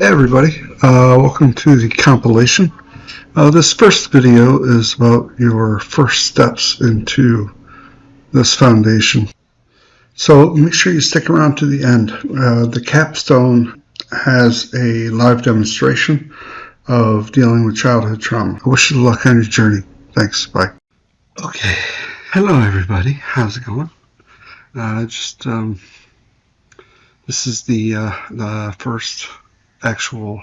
Hey everybody, welcome to the compilation. This first video is about your first steps into this foundation. So make sure you stick around to the end. The capstone has a live demonstration of dealing with childhood trauma. I wish you luck on your journey. Thanks, bye. Okay, hello everybody, how's it going? This is the first actual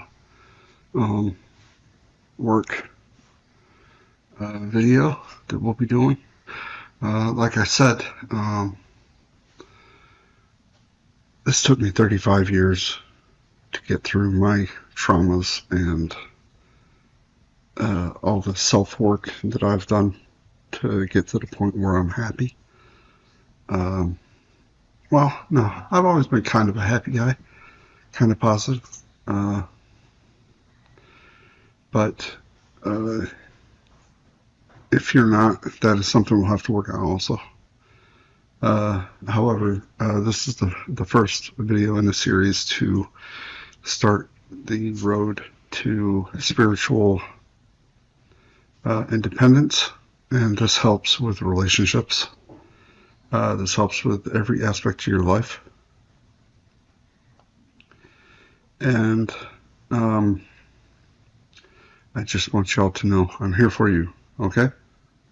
work video that we'll be doing. Like I said, this took me 35 years to get through my traumas and all the self-work that I've done to get to the point where I'm happy. Well, no, I've always been kind of a happy guy, kind of positive. But if you're not, that is something we'll have to work on also. However, this is the first video in the series to start the road to spiritual independence, and this helps with relationships. This helps with every aspect of your life. And I just want y'all to know I'm here for you, okay?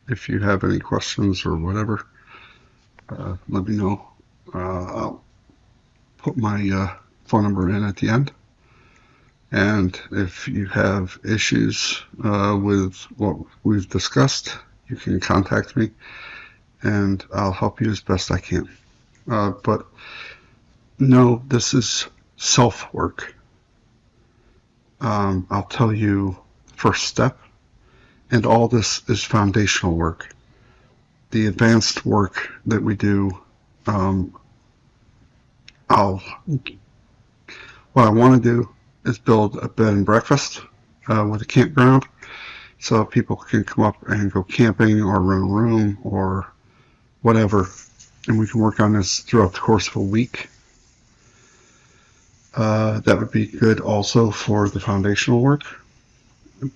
If you have any questions or whatever, let me know. I'll put my phone number in at the end. And if you have issues with what we've discussed, you can contact me and I'll help you as best I can. But no, this is self-work. I'll tell you first step, and all this is foundational work. The advanced work that we do, what I want to do is build a bed and breakfast with a campground, so people can come up and go camping or rent a room or whatever, and we can work on this throughout the course of a week. That would be good also for the foundational work,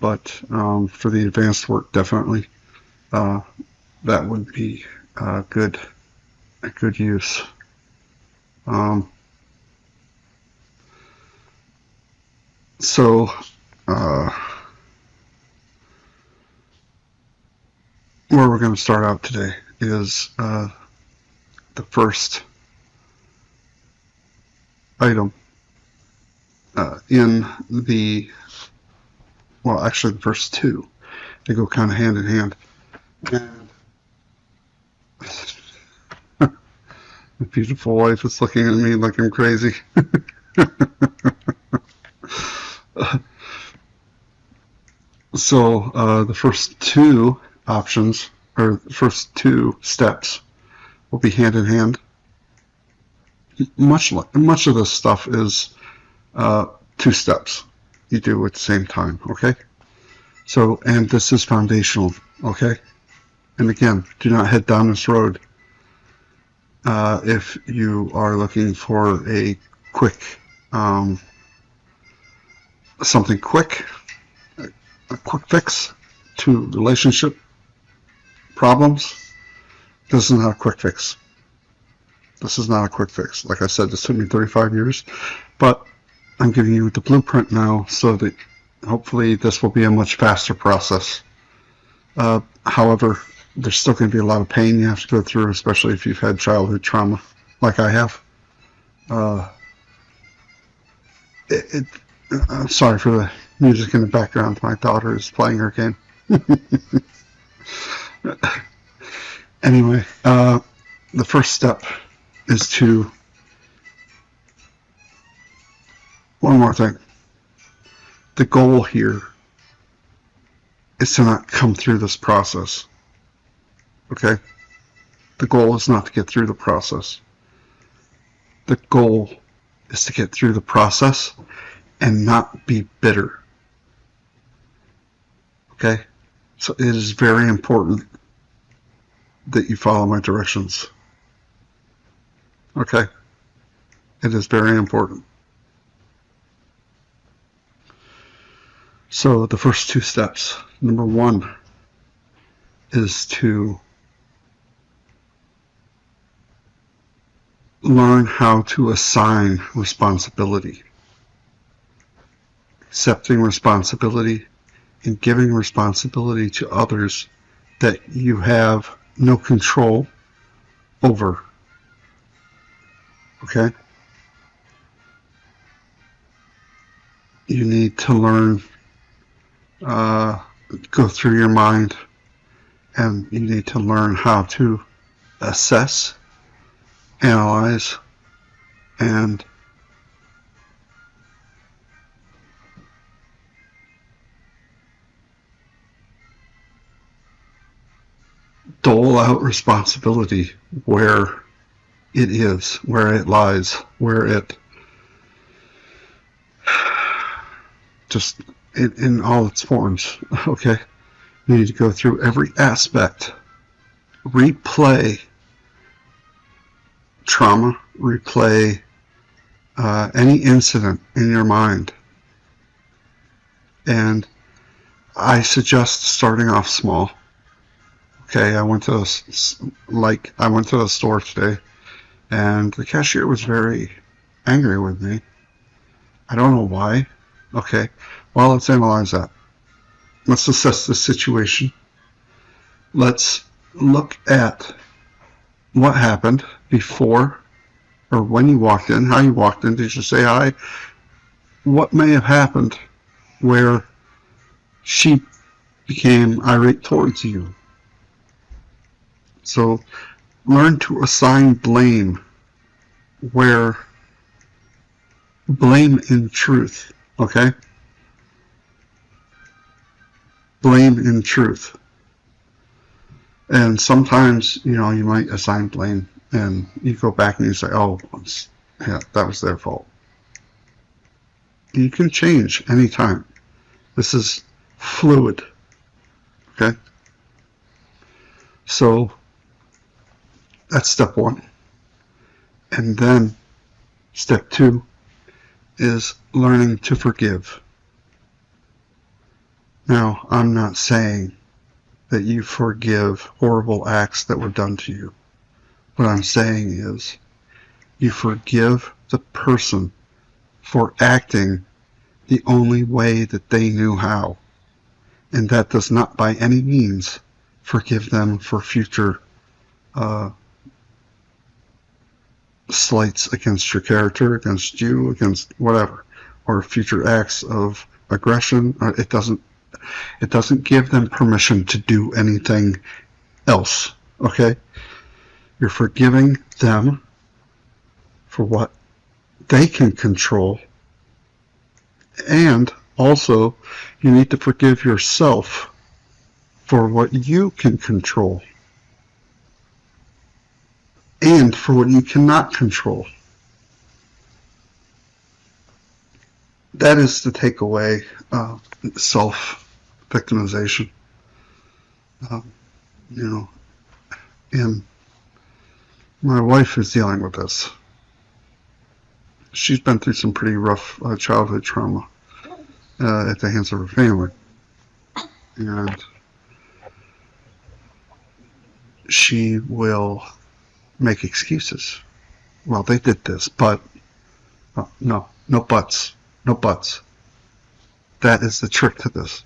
but for the advanced work, definitely that would be a good use. So where we're going to start out today is the first item in the, well, actually the first two. They go kind of hand in hand. And my beautiful wife is looking at me like I'm crazy. So the first two options, or the first two steps, will be hand in hand. Much of this stuff is 2 steps you do at the same time, okay? So, and this is foundational, okay? And again, do not head down this road if you are looking for a quick, something quick, a quick fix to relationship problems. This is not a quick fix. This is not a quick fix. Like I said, this took me 35 years, but I'm giving you the blueprint now so that hopefully this will be a much faster process. However, there's still going to be a lot of pain you have to go through, especially if you've had childhood trauma like I have. I'm sorry for the music in the background. My daughter is playing her game. Anyway, the first step is to, one more thing. The goal here is to not come through this process. Okay? The goal is not to get through the process. The goal is to get through the process and not be bitter. Okay? So it is very important that you follow my directions. Okay? It is very important. So the first two steps. Number one is to learn how to assign responsibility. Accepting responsibility and giving responsibility to others that you have no control over. Okay? You need to learn, go through your mind, and you need to learn how to assess, analyze, and dole out responsibility where it is, where it lies, where it just in all its forms. Okay? You need to go through every aspect, replay trauma, replay any incident in your mind. And I suggest starting off small. Okay, I went to the store today, and the cashier was very angry with me. I don't know why. Okay, well, let's analyze that. Let's assess the situation. Let's look at what happened before or when you walked in, how you walked in. Did you say hi? What may have happened where she became irate towards you? So learn to assign blame where blame in truth, okay? Blame in truth. And sometimes, you might assign blame and you go back and you say, oh, yeah, that was their fault. You can change anytime. This is fluid, okay? So that's step one. And then step two is learning to forgive. Now, I'm not saying that you forgive horrible acts that were done to you. What I'm saying is you forgive the person for acting the only way that they knew how. And that does not by any means forgive them for future slights against your character, against you, against whatever, or future acts of aggression. It doesn't give them permission to do anything else, okay? You're forgiving them for what they can control, and also you need to forgive yourself for what you can control and for what you cannot control. That is the takeaway, self-victimization. And my wife is dealing with this. She's been through some pretty rough childhood trauma at the hands of her family. And she will make excuses. Well, they did this, but no buts. No buts. That is the trick to this.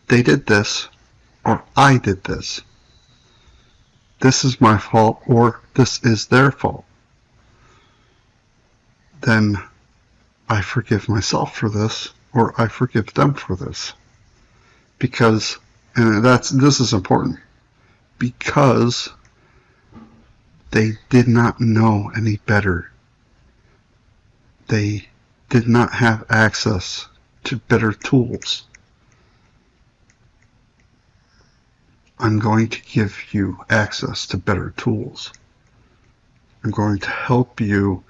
They did this, or I did this. This is my fault, or this is their fault. Then I forgive myself for this, or I forgive them for this. Because, and this is important, because they did not know any better. They did not have access to better tools. I'm going to give you access to better tools. I'm going to help you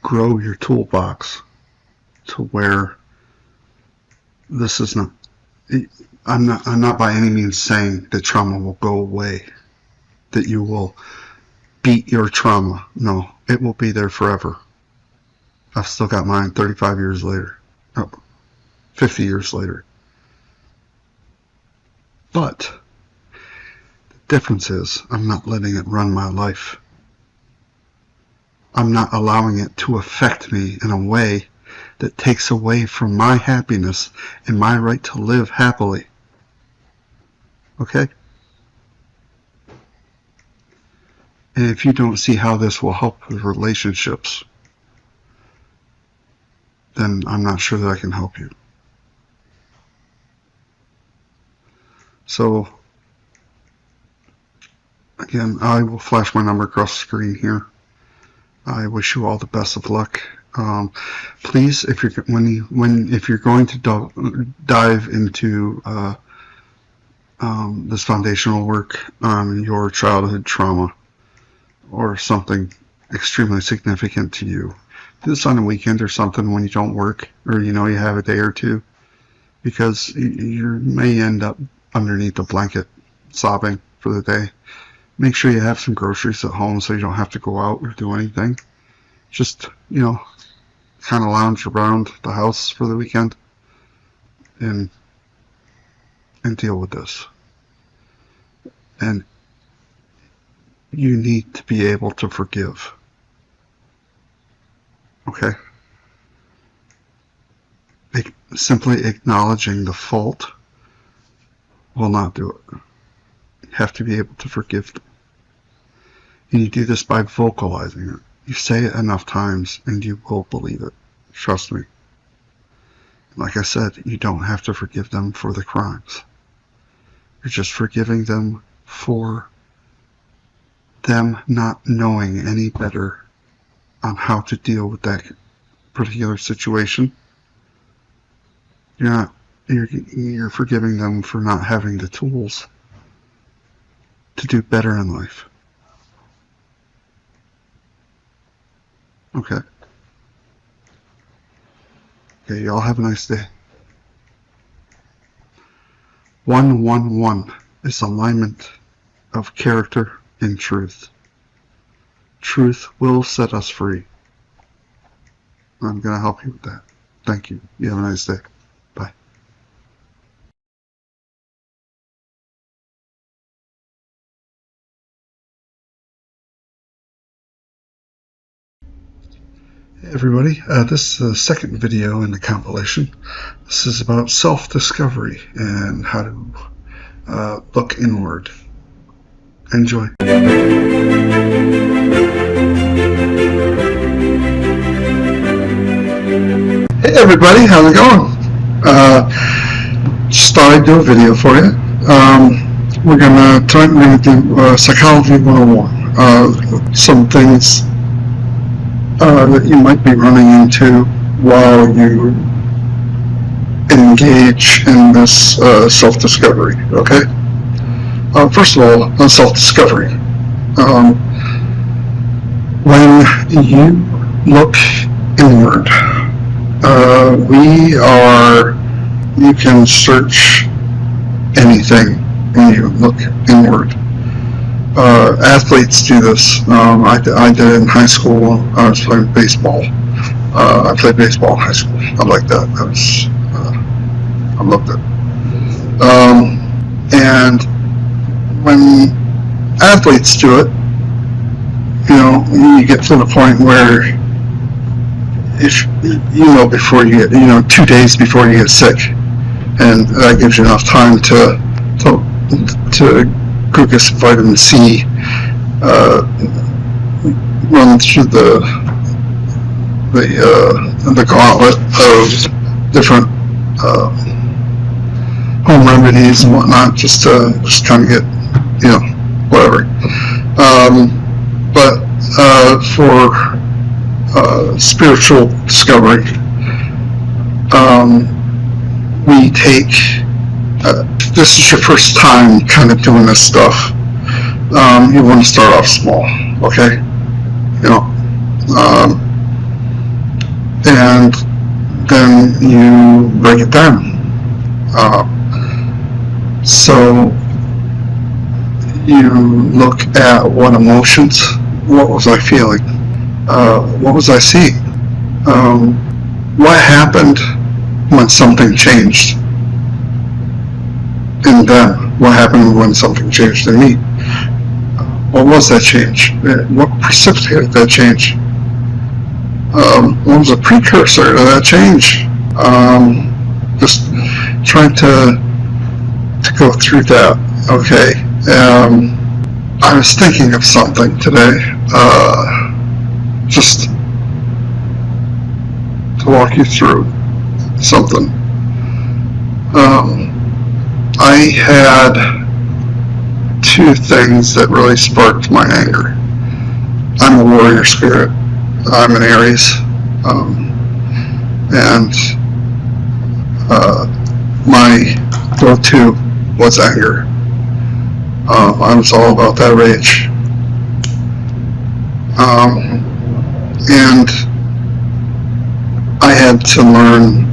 grow your toolbox to where this is not, I'm not by any means saying that trauma will go away, that you will beat your trauma. No, it will be there forever. I've still got mine 35 years later. Oh, 50 years later. But the difference is I'm not letting it run my life. I'm not allowing it to affect me in a way that takes away from my happiness and my right to live happily. Okay? And if you don't see how this will help with relationships, then I'm not sure that I can help you. So, again, I will flash my number across the screen here. I wish you all the best of luck. Please, if you're going to dive into this foundational work on your childhood trauma or something extremely significant to you, do this on a weekend or something when you don't work, or you have a day or two, because you may end up underneath a blanket sobbing for the day. Make sure you have some groceries at home so you don't have to go out or do anything. Just, kind of lounge around the house for the weekend and deal with this. And you need to be able to forgive. Okay? Simply acknowledging the fault will not do it. You have to be able to forgive them. And you do this by vocalizing it. You say it enough times and you will believe it. Trust me. Like I said, you don't have to forgive them for the crimes. You're just forgiving them for them not knowing any better on how to deal with that particular situation. You're forgiving them for not having the tools to do better in life. Okay. Okay, y'all have a nice day. 111 is alignment of character and truth. Truth will set us free. I'm going to help you with that. Thank you. You have a nice day. Bye. Hey everybody, this is the second video in the compilation. This is about self-discovery and how to look inward. Enjoy. Hey everybody, how's it going? Just thought I'd do a video for you. Tonight we're gonna do Psychology 101. Some things that you might be running into while you engage in this self-discovery, okay? First of all, self-discovery. When you look inward, you can search anything when you look inward. Athletes do this. I did it in high school. I was playing baseball. I played baseball in high school. I liked that. I loved it. And when athletes do it, you get to the point where before you get, 2 days before you get sick, and that gives you enough time to go get some vitamin C, run through the gauntlet of different home remedies and whatnot, just to kind of get, whatever. But for spiritual discovery, we take, this is your first time kind of doing this stuff, you want to start off small, okay? And then you break it down. So you look at what emotions, what was I feeling, what was I seeing, what happened when something changed in them? What happened when something changed in me? What was that change? What precipitated that change? What was a precursor to that change? Just trying to go through that. Okay. I was thinking of something today. Just to walk you through something. I had two things that really sparked my anger. I'm a warrior spirit. I'm an Aries. And my go-to was anger. I was all about that rage. And I had to learn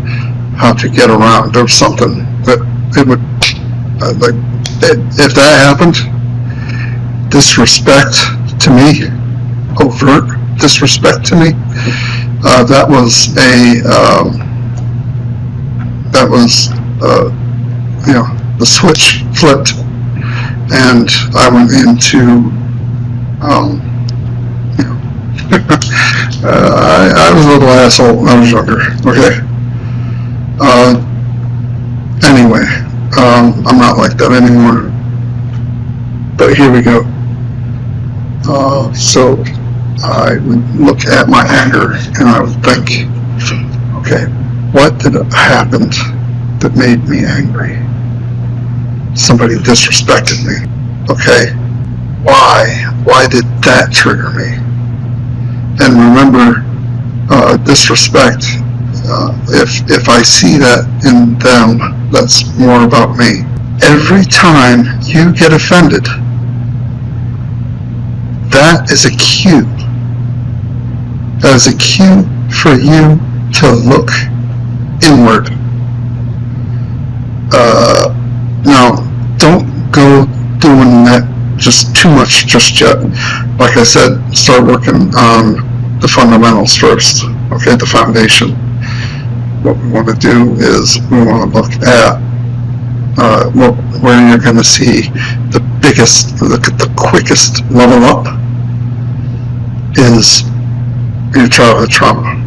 how to get around. There was something that it would, if that happened, disrespect to me, overt disrespect to me, that was the switch flipped, and I went into, I was a little asshole when I was younger, okay? Anyway, I'm not like that anymore, but here we go. So I would look at my anger and I would think, okay, what did happen that made me angry? Somebody disrespected me. Okay, why did that trigger me? And remember, disrespect, if I see that in them, that's more about me. Every time you get offended, that is a cue. That is a cue for you to look inward. Now, don't go doing that just too much just yet. Like I said, start working on the fundamentals first, okay, the foundation. What we want to do is we want to look at where you're going to see the biggest, the quickest level up is your childhood trauma.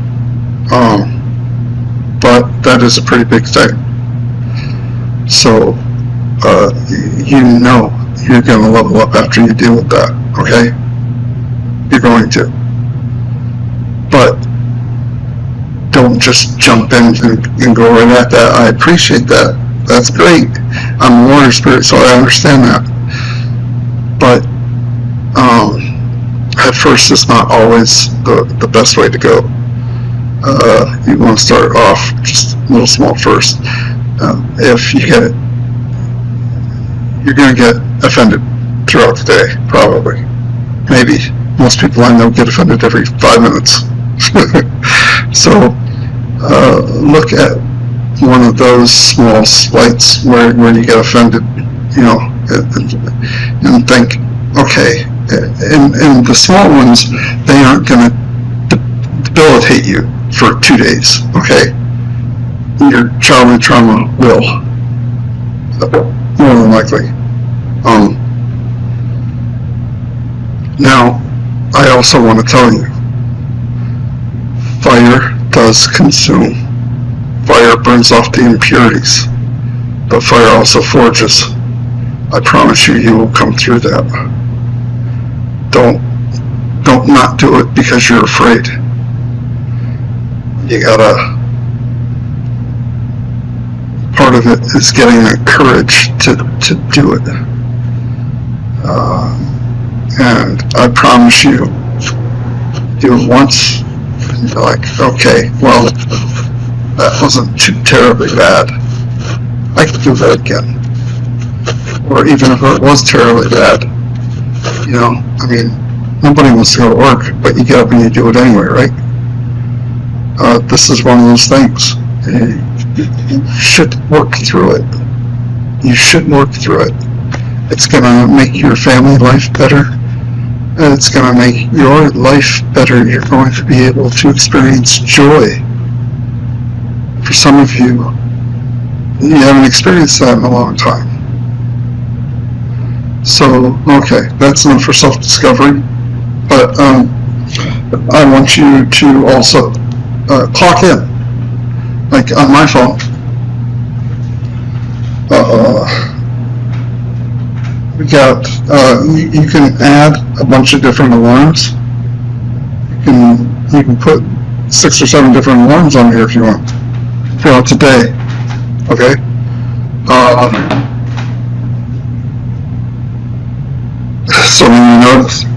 But that is a pretty big thing. So, you know you're going to level up after you deal with that, okay? You're going to. But don't just jump in and go right at that. I appreciate that. That's great. I'm a warrior spirit, so I understand that. But at first, it's not always the best way to go. You want to start off just a little small first. If you get it, you're going to get offended throughout the day, probably. Maybe. Most people I know get offended every 5 minutes. So look at one of those small slights where you get offended, and think, okay, and the small ones, they aren't going to debilitate you for 2 days, okay? Your childhood trauma will, more than likely. Now, I also want to tell you, fire does consume. Fire burns off the impurities, but fire also forges. I promise you, you will come through that. Don't not do it because you're afraid. You gotta, part of it is getting the courage to do it. And I promise you, do it once, and you're like, okay, well, that wasn't too terribly bad. I could do that again. Or even if it was terribly bad, I mean, nobody wants to go to work, but you get up and you do it anyway, right? This is one of those things. You should work through it. You should work through it. It's going to make your family life better. And it's going to make your life better. You're going to be able to experience joy for some of you, you haven't experienced that in a long time. So, okay, that's enough for self-discovery. But I want you to also clock in, like on my phone. We got, you can add a bunch of different alarms. You can put 6 or 7 different alarms on here if you want throughout the day. Okay. Some of you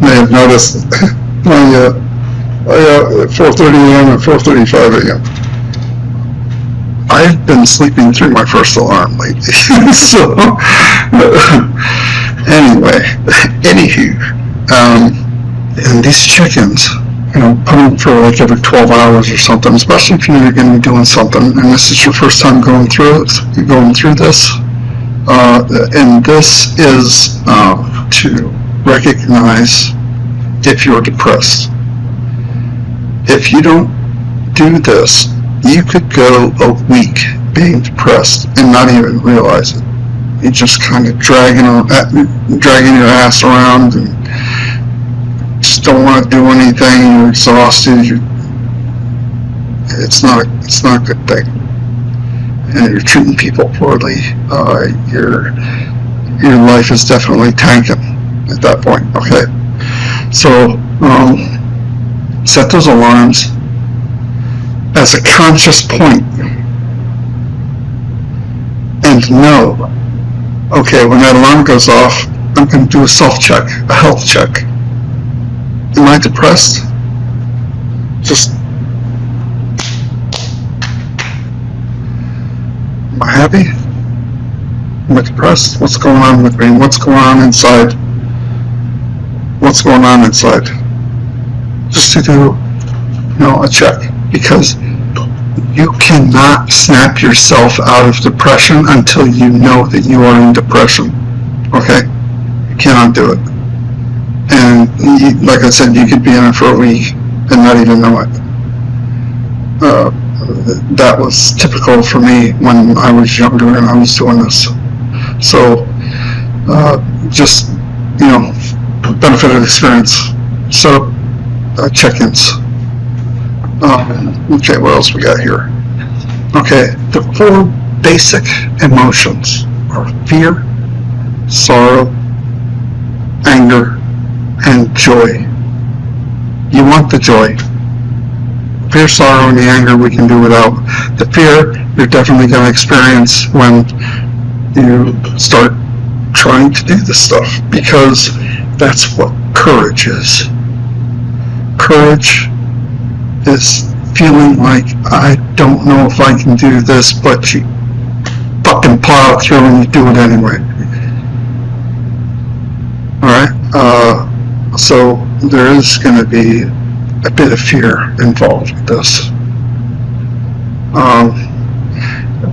may have noticed my 4:30 a.m. and 4:35 a.m. I've been sleeping through my first alarm lately. So anyway, anywho, and these check-ins, put them for like every 12 hours or something, especially if you're going to be doing something and this is your first time going through this. And this is to recognize if you're depressed. If you don't do this, you could go a week being depressed and not even realize it. You're just kind of dragging your ass around and just don't want to do anything. You're exhausted. It's not a good thing. And you're treating people poorly. Your life is definitely tanking at that point. Okay, so set those alarms as a conscious point, and know, okay, when that alarm goes off, I'm going to do a self-check, a health check. Am I depressed? Am I happy? Am I depressed? What's going on with me? What's going on inside? What's going on inside? Just to do, a check. Because you cannot snap yourself out of depression until you know that you are in depression. Okay? You cannot do it. And like I said, you could be in it for a week and not even know it. That was typical for me when I was younger and I was doing this. So, just, benefit of experience. Set up check-ins. Okay, what else we got here? Okay, the 4 basic emotions are fear, sorrow, anger, and joy. You want the joy. Fear, sorrow, and the anger we can do without. The fear you're definitely going to experience when you start trying to do this stuff, because that's what courage is. Courage is feeling like, I don't know if I can do this, but you fucking plow through and you do it anyway. Alright? So there is going to be a bit of fear involved with this.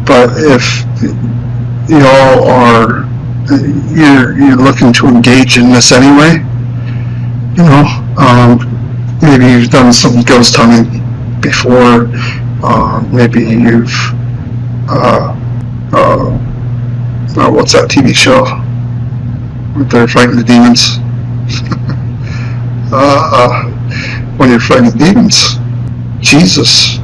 But if y'all are, you're looking to engage in this anyway, maybe you've done some ghost hunting before, maybe you've, what's that TV show where they're fighting the demons? When you're fighting demons, Jesus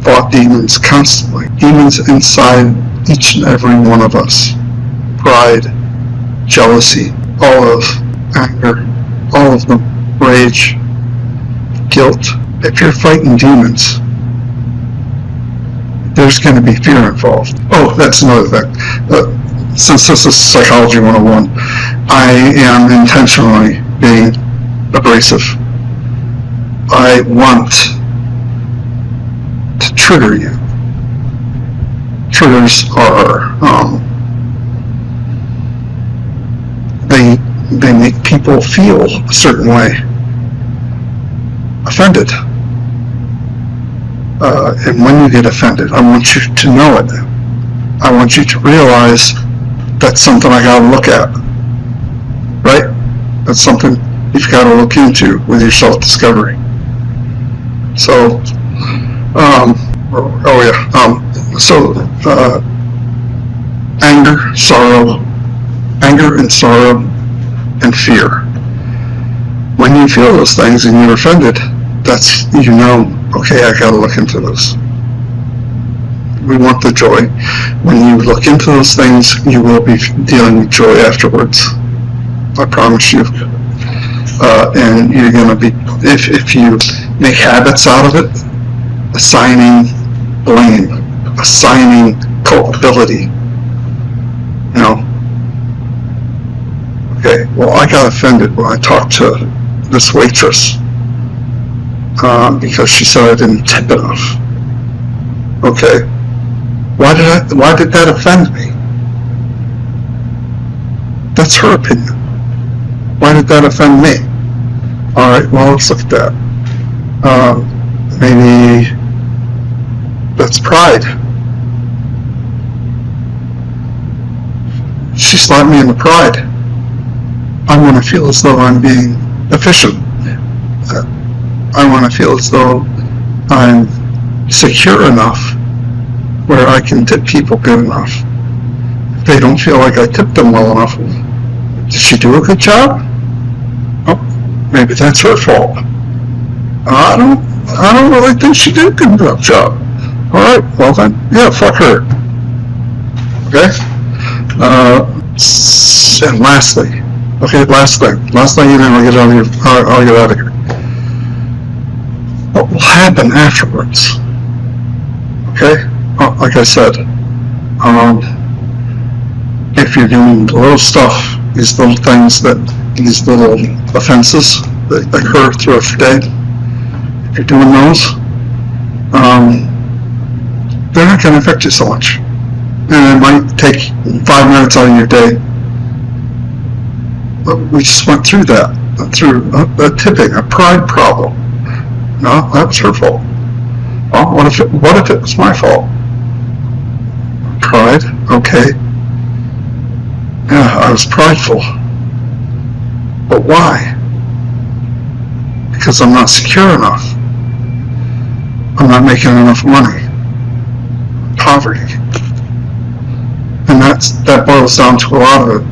fought demons constantly. Demons inside each and every one of us. Pride, jealousy, all of anger, all of them, rage, guilt. If you're fighting demons, there's going to be fear involved. Oh, that's another thing. Since this is Psychology 101, I am intentionally being abrasive. I want to trigger you. Triggers are, they make people feel a certain way. Offended. And when you get offended, I want you to know it. I want you to realize that's something I gotta look at. Right? That's something you've got to look into with your self-discovery. So, Anger and sorrow and fear. When you feel those things and you're offended, that's, okay, I gotta look into this. We want the joy. When you look into those things, you will be dealing with joy afterwards. I promise you. And you're gonna be, if you make habits out of it, assigning blame, assigning culpability, okay, well, I got offended when I talked to this waitress because she said I didn't tip enough. Okay, why did that offend me? That's her opinion. Why did that offend me? All right, well, let's look at that. Maybe that's pride. She slapped me in the pride. I want to feel as though I'm being efficient. I want to feel as though I'm secure enough where I can tip people good enough. If they don't feel like I tipped them well enough, did she do a good job? Oh, maybe that's her fault. I don't really think she did a good enough job. All right, well then, yeah, fuck her. Okay. And last thing, and then I'll get out of here. What will happen afterwards? Okay, like I said, if you're doing little stuff, these little things these little offenses that occur throughout your day, if you're doing those, they're not going to affect you so much. And it might take 5 minutes out of your day. But we just went through that, through a tipping, a pride problem. No, that was her fault. Well, what if it was my fault? Pride, okay. Yeah, I was prideful. But why? Because I'm not secure enough. I'm not making enough money. Poverty. And that boils down to a lot of it.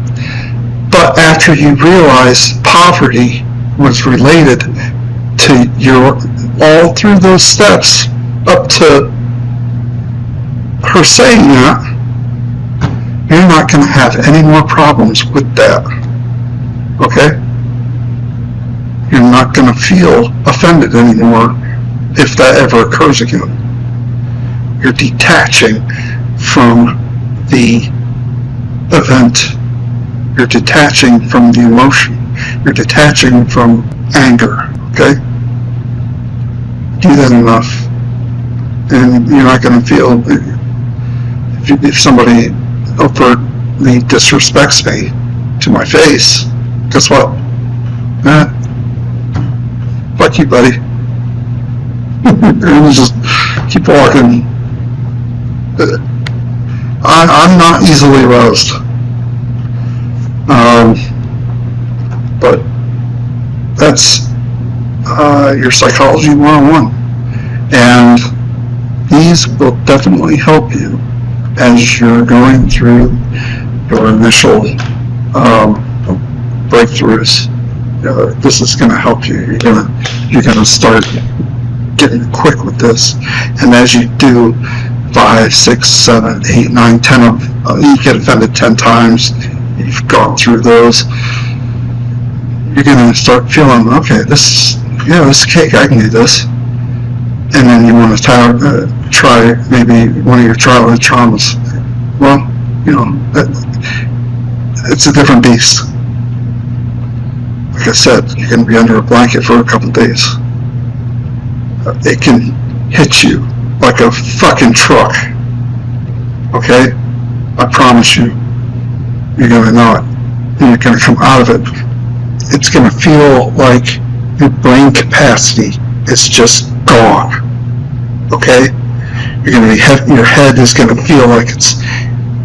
But after you realize poverty was related to all through those steps up to her saying that, you're not going to have any more problems with that. Okay? You're not going to feel offended anymore if that ever occurs again. You're detaching from the event. You're detaching from the emotion. You're detaching from anger. Okay? Do that enough, and you're not going to feel, if somebody overtly disrespects me to my face, guess what? Fuck you, buddy. And just keep walking. I'm not easily aroused. But that's your psychology 101. And these will definitely help you as you're going through your initial breakthroughs. This is going to help you. You're gonna start getting quick with this, and as you do 5, 6, 7, 8, 9, 10 of you get offended 10 times. You've gone through those. You're going to start feeling, okay, this is cake. I can do this. And then you want to try maybe one of your childhood traumas. Well, it's a different beast. Like I said, you're going to be under a blanket for a couple of days. It can hit you like a fucking truck. Okay? I promise you. You're going to know it. And you're going to come out of it. It's going to feel like your brain capacity is just gone. Okay? You're going to be your head is going to feel like it's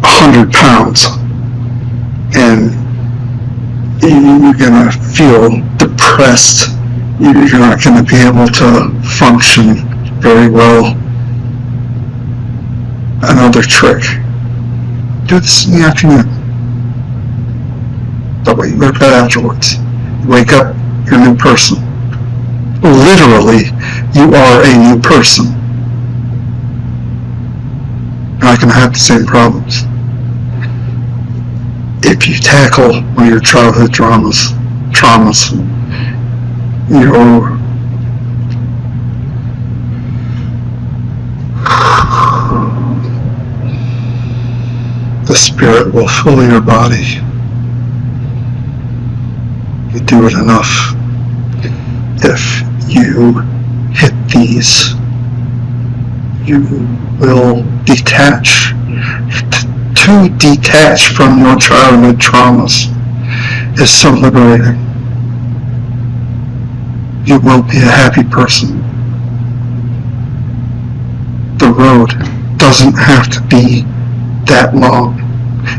100 pounds. And you're going to feel depressed. You're not going to be able to function very well another trick. Do this in the afternoon. That way you go to bed afterwards. You wake up, you're a new person. Literally, you are a new person. You're not going to have the same problems. If you tackle one of your childhood traumas, the spirit will fill your body. You do it enough. If you hit these, you will detach. To detach from your childhood traumas is so liberating. You will be a happy person. The road doesn't have to be that long.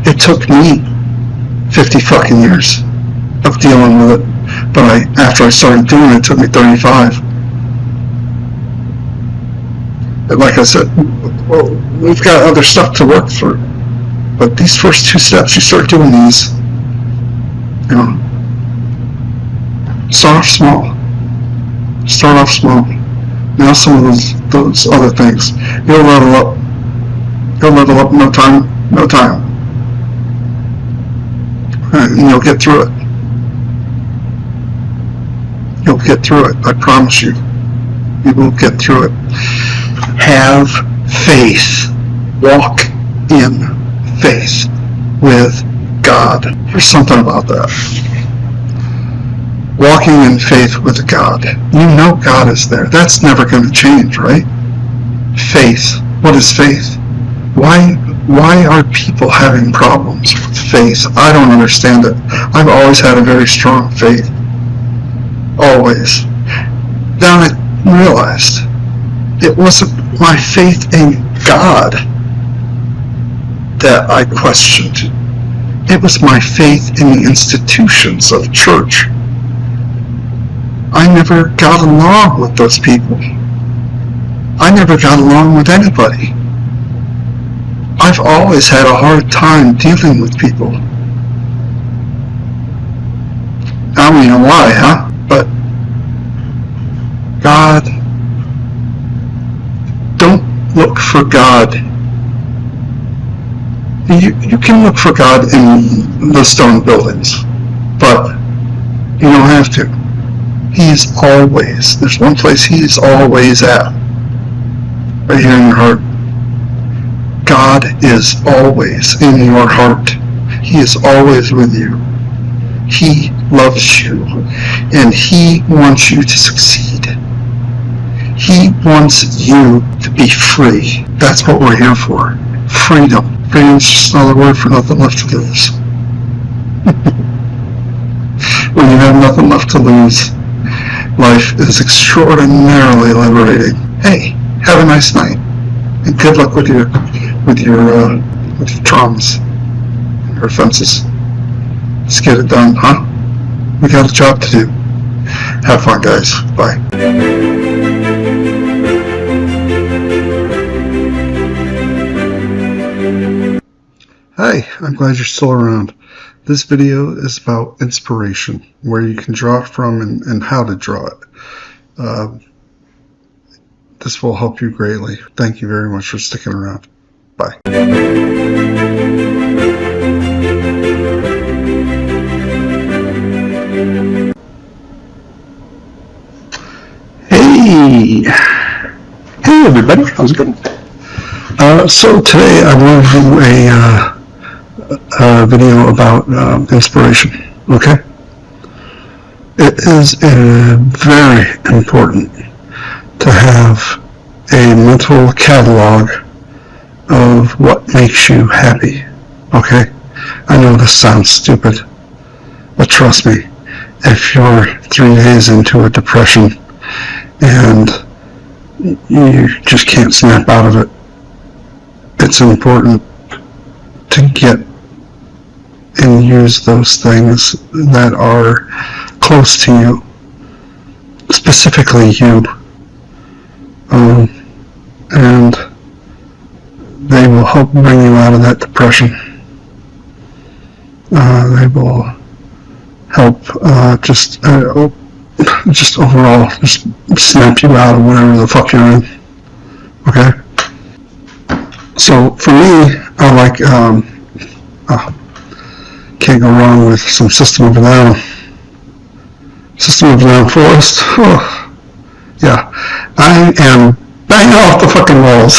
It took me 50 fucking years of dealing with it, but after I started doing it, it took me 35. And like I said, well, we've got other stuff to work through, but these first two steps, you start doing these, you know, start off small. Start off small. Now some of those other things, you'll level up. You'll level up in no time. And you'll get through it. You'll get through it. I promise you. You will get through it. Have faith. Walk in faith with God. Here's something about that. Walking in faith with God. You know God is there. That's never going to change, right? Faith. What is faith? Why are people having problems with faith? I don't understand it. I've always had a very strong faith. Always. Then I realized it wasn't my faith in God that I questioned. It was my faith in the institutions of church. I never got along with those people. I never got along with anybody. I've always had a hard time dealing with people. Now we know why, huh? But God, don't look for God. You can look for God in the stone buildings, but you don't have to. He is always, there's one place He is always at, right here in your heart. God is always in your heart. He is always with you. He loves you, and He wants you to succeed. He wants you to be free. That's what we're here for. Freedom. Freedom is just another word for nothing left to lose. When you have nothing left to lose, life is extraordinarily liberating. Hey, have a nice night, and good luck with your traumas, your offenses. Let's get it done, huh? We got a job to do. Have fun, guys. Bye. Hi, I'm glad you're still around. This video is about inspiration, where you can draw it from and how to draw it. This will help you greatly. Thank you very much for sticking around. Bye. Hey everybody, how's it going? So today I want to do a video about inspiration, okay? It is very important to have a mental catalog of what makes you happy, okay? I know this sounds stupid, but trust me, if you're 3 days into a depression and you just can't snap out of it, it's important to get and use those things that are close to you, specifically you. and they will help bring you out of that depression. They will help just overall just snap you out of whatever the fuck you're in. Okay? So for me, I like can't go wrong with some System of a Down. System of a Down Forest. Oh, yeah. I am banging off the fucking walls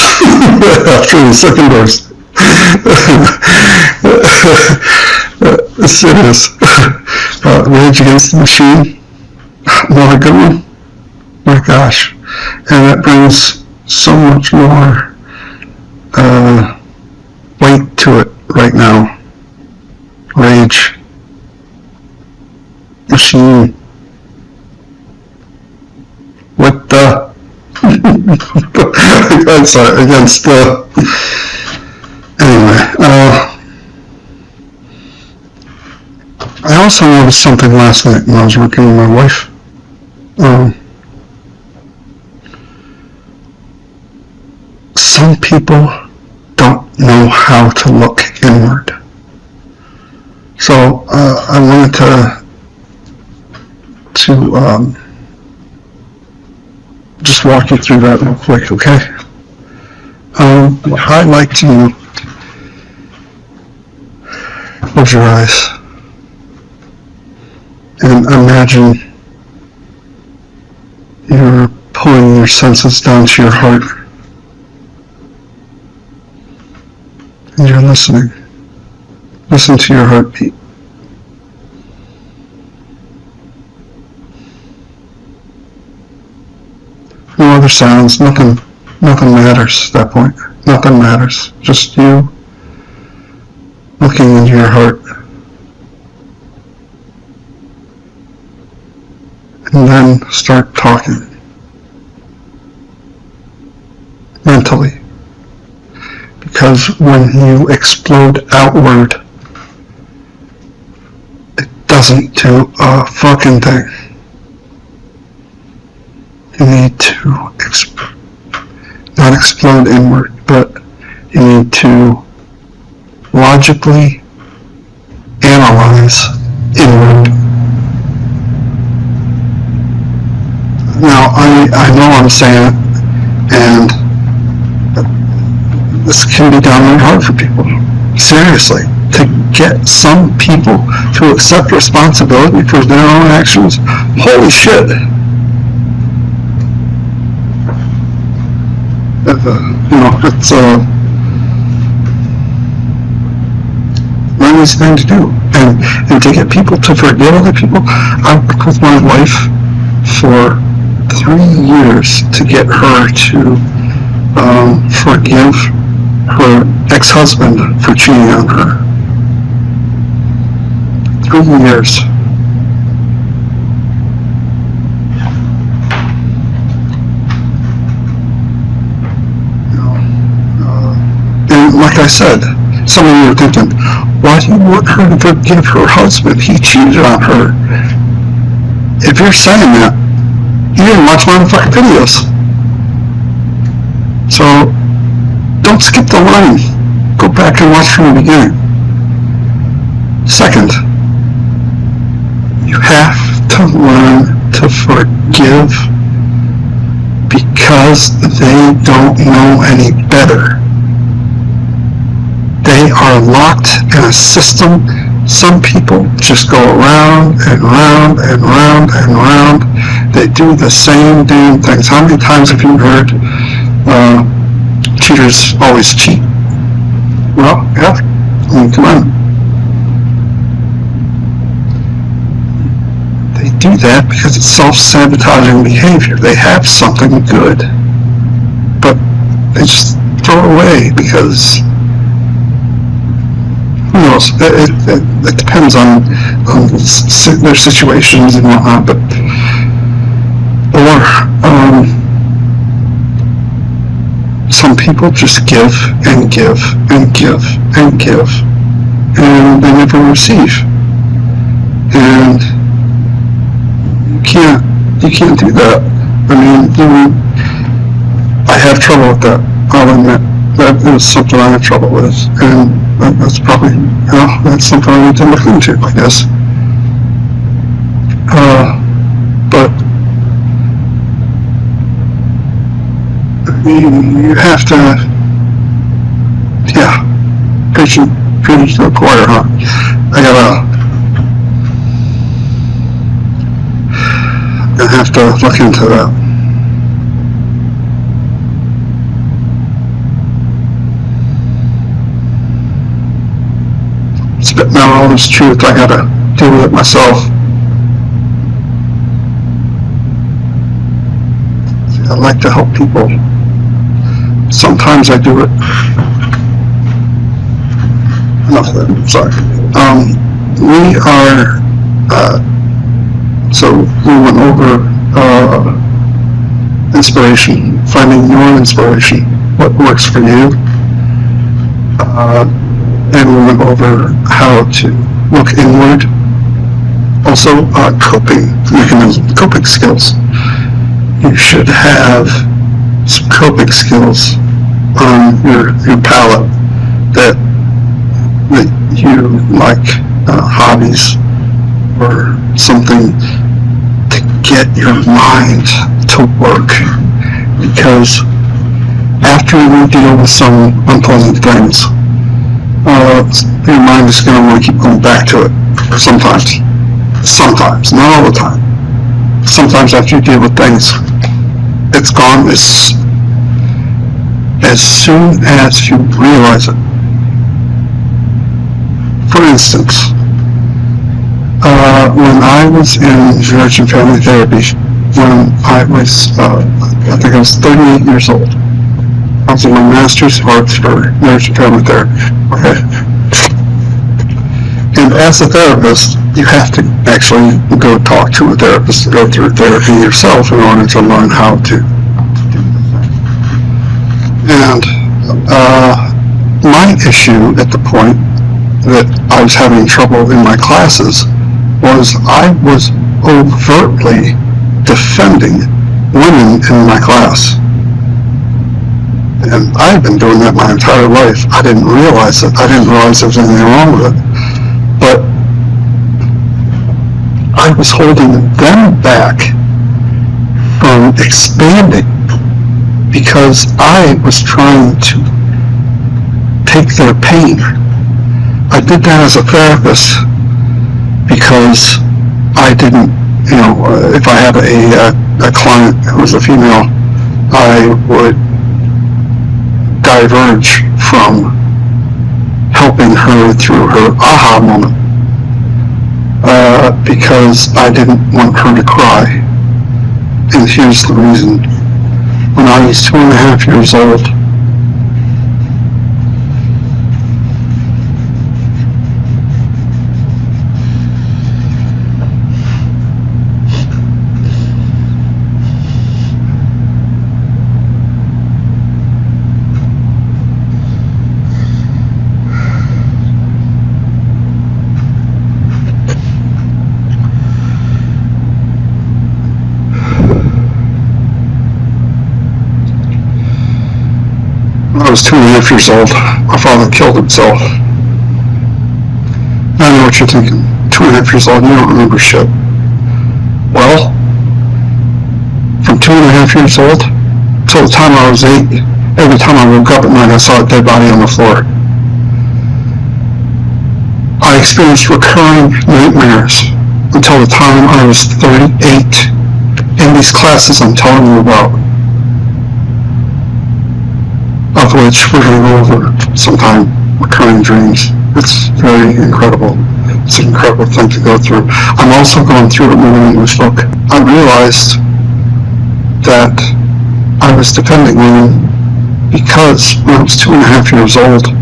after the second verse. It is. Rage Against the Machine. Another good one. My gosh. And that brings so much more weight to it right now. Rage Machine. What the? against anyway, I also noticed something last night when I was working with my wife. Some people don't know how to look inward. So I wanted to just walk you through that real quick, okay? I'd like to close your eyes and imagine you're pulling your senses down to your heart and you're listening. Listen to your heartbeat. No other sounds, nothing matters at that point. Nothing matters. Just you looking into your heart. And then start talking. Mentally. Because when you explode outward, it doesn't do a fucking thing. You need to not explode inward, but you need to logically analyze inward. Now, I know I'm saying it, and this can be downright hard for people. Seriously, to get some people to accept responsibility for their own actions, holy shit. It's not an easy thing to do. And to get people to forgive other people, I worked with my wife for 3 years to get her to forgive her ex-husband for cheating on her. 3 years. Like I said, some of you are thinking, why do you want her to forgive her husband? He cheated on her. If you're saying that, you didn't watch my fucking videos. So, don't skip the line. Go back and watch from the beginning. Second, you have to learn to forgive because they don't know any better. They are locked in a system. Some people just go around and round and round and round. They do the same damn things. How many times have you heard cheaters always cheat? Well, yeah. I mean, come on. They do that because it's self-sabotaging behavior. They have something good, but they just throw it away because who knows? It depends on their situations and whatnot, but some people just give and give and give and give, and they never receive. And you can't do that. I mean, have trouble with that. I'll admit that is something I have trouble with, and that's probably, that's something I need to look into, I guess. But you have to, preaching to the choir, huh? I have to look into that. Spitting out all this truth, I gotta deal with it myself. I like to help people. Sometimes I do it. Enough of that, sorry. So we went over inspiration, finding your inspiration, what works for you. And we went over how to look inward. Also, coping mechanism, coping skills. You should have some coping skills on your palette that you like, hobbies or something to get your mind to work, because after you deal with some unpleasant things, your mind is going to want to keep going back to it. Sometimes, not all the time. Sometimes after you deal with things, it's gone as soon as you realize it. For instance, when I was in marriage and family therapy, when I was, I think I was 38 years old, I was in my master's of arts for marriage and family therapy, okay? And as a therapist, you have to actually go talk to a therapist, go through therapy yourself in order to learn how to do the thing. And my issue at the point that I was having trouble in my classes was I was overtly defending women in my class. And I had been doing that my entire life. I didn't realize it. I didn't realize there was anything wrong with it. But I was holding them back from expanding because I was trying to take their pain. I did that as a therapist because I didn't, if I had a client who was a female, I would diverge from helping her through her aha moment because I didn't want her to cry. And here's the reason. When I was 2.5 years old, I was 2.5 years old, my father killed himself. I know what you're thinking. 2.5 years old, you don't remember shit. Well, from 2.5 years old till the time I was 8, every time I woke up at night I saw a dead body on the floor. I experienced recurring nightmares until the time I was 38 in these classes I'm telling you about, of which we're going to go over sometime, recurring dreams. It's very incredible. It's an incredible thing to go through. I'm also going through it in the English book. I realized that I was defending women because when I was 2.5 years old,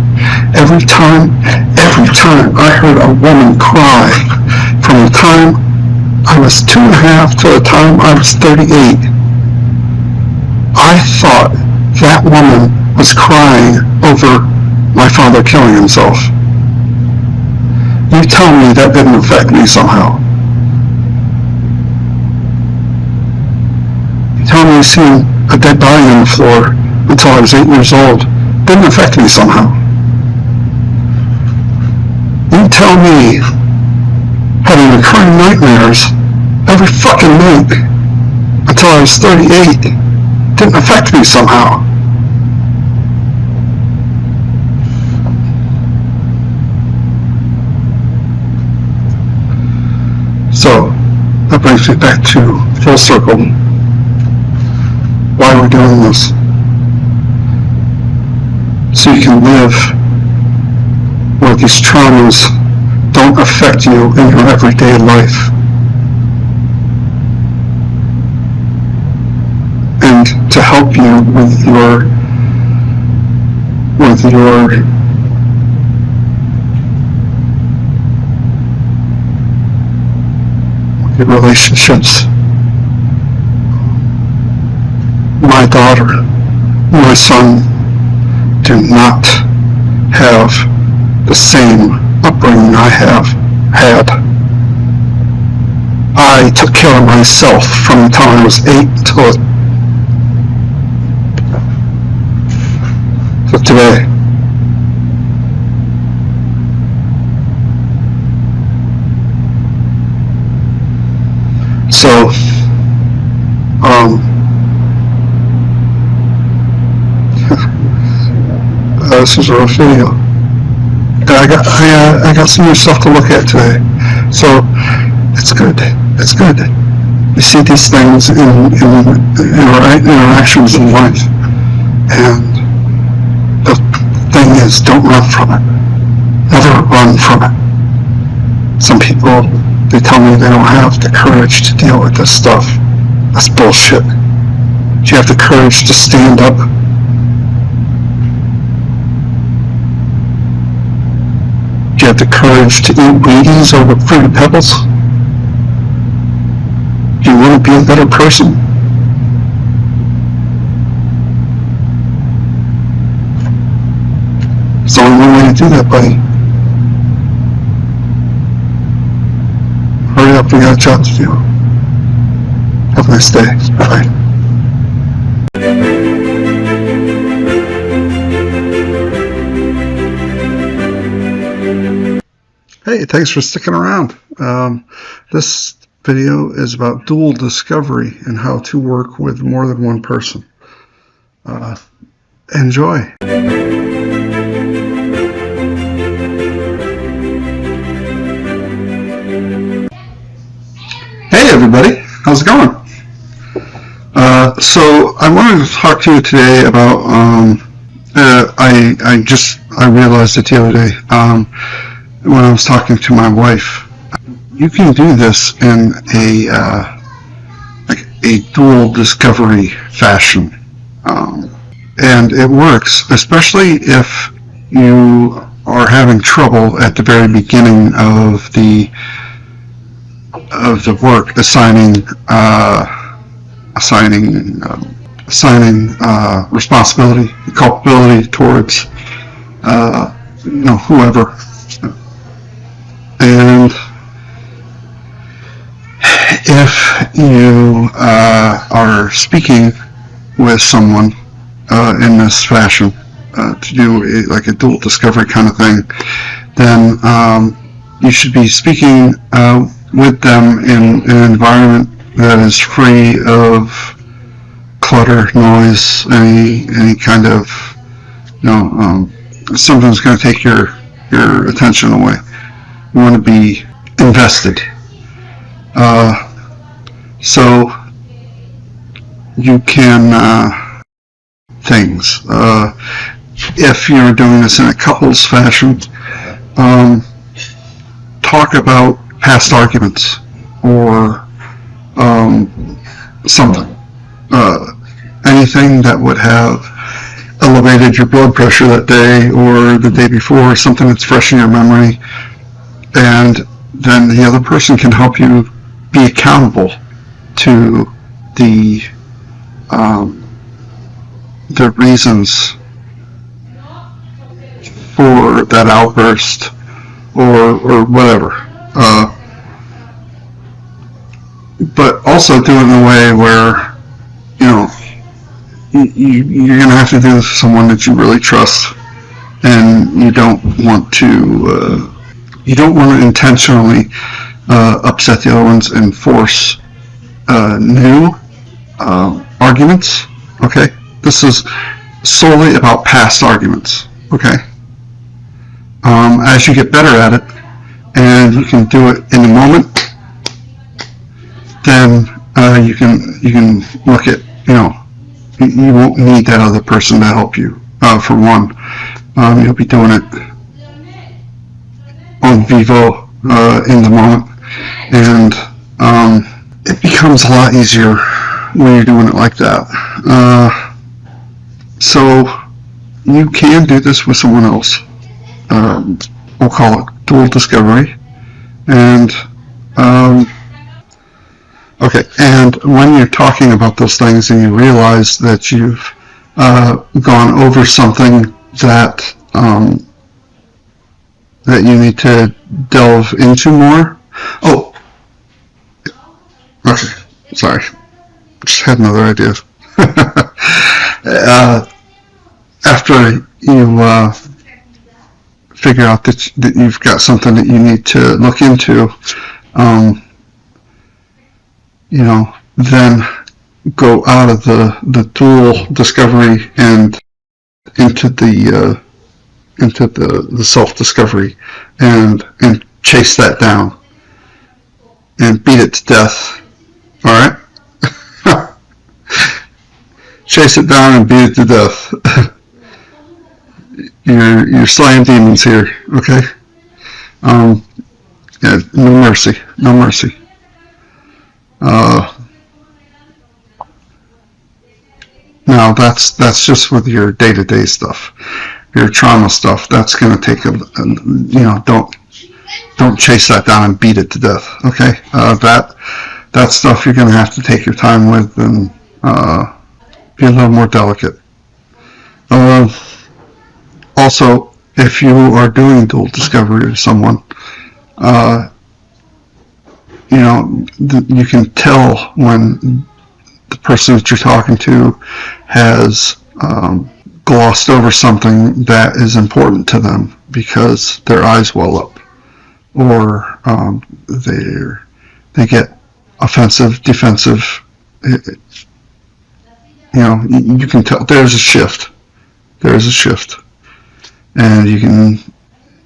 every time I heard a woman cry, from the time I was 2.5 to the time I was 38, I thought that woman was crying over my father killing himself. You tell me that didn't affect me somehow. You tell me seeing a dead body on the floor until I was 8 years old didn't affect me somehow. You tell me having recurring nightmares every fucking night until I was 38 didn't affect me somehow. So, that brings me back to full circle. Why we're doing this. So you can live where these traumas don't affect you in your everyday life. And to help you with your relationships. My daughter, my son do not have the same upbringing I have had. I took care of myself from the time I was 8 to today. So, this is a rough video. I got some new stuff to look at today. So, it's good. It's good. You see these things in interactions in life. And the thing is, don't run from it. Never run from it. Some people, they tell me they don't have the courage to deal with this stuff. That's bullshit. Do you have the courage to stand up? Do you have the courage to eat Wheaties over Fruity Pebbles? Do you want to be a better person? It's the only way to do that, buddy. Hurry up, we got a job to do. Have a nice day. Bye. Hey, thanks for sticking around. This video is about dual discovery and how to work with more than one person. Enjoy. Hey everybody, how's it going? So I wanted to talk to you today about, I realized it the other day, when I was talking to my wife. You can do this in a dual discovery fashion, and it works, especially if you are having trouble at the very beginning of the work, assigning responsibility, culpability towards whoever. And if you are speaking with someone in this fashion to do a dual discovery kind of thing, then you should be speaking with them in an environment that is free of clutter, noise, any kind of something that's going to take your attention away. You want to be invested. So you can things. If you're doing this in a couples fashion, talk about past arguments or something. Anything that would have elevated your blood pressure that day or the day before, something that's fresh in your memory, and then the other person can help you be accountable to the reasons for that outburst or whatever. But also do it in a way where you're going to have to do this with someone that you really trust, and you don't want to intentionally upset the other ones and force new arguments. Okay, this is solely about past arguments. Okay, as you get better at it, and you can do it in the moment, then you can look at, you won't need that other person to help you. For one, you'll be doing it on vivo in the moment, and it becomes a lot easier when you're doing it like that. So you can do this with someone else. We'll call it dual discovery. And okay, and when you're talking about those things and you realize that you've gone over something that that you need to delve into more. Oh, okay, sorry, just had another idea. After you figure out that you've got something that you need to look into, then go out of the dual discovery and into the self-discovery and chase that down and beat it to death. All right? Chase it down and beat it to death. You're slaying demons here, okay? Yeah, no mercy, no mercy. Now that's just with your day-to-day stuff, your trauma stuff. That's going to take don't chase that down and beat it to death. Okay, that stuff you're going to have to take your time with and be a little more delicate. Also, if you are doing dual discovery with someone, you can tell when the person that you're talking to has glossed over something that is important to them because their eyes well up, or they get offensive, defensive. You can tell there's a shift. There's a shift. And you can,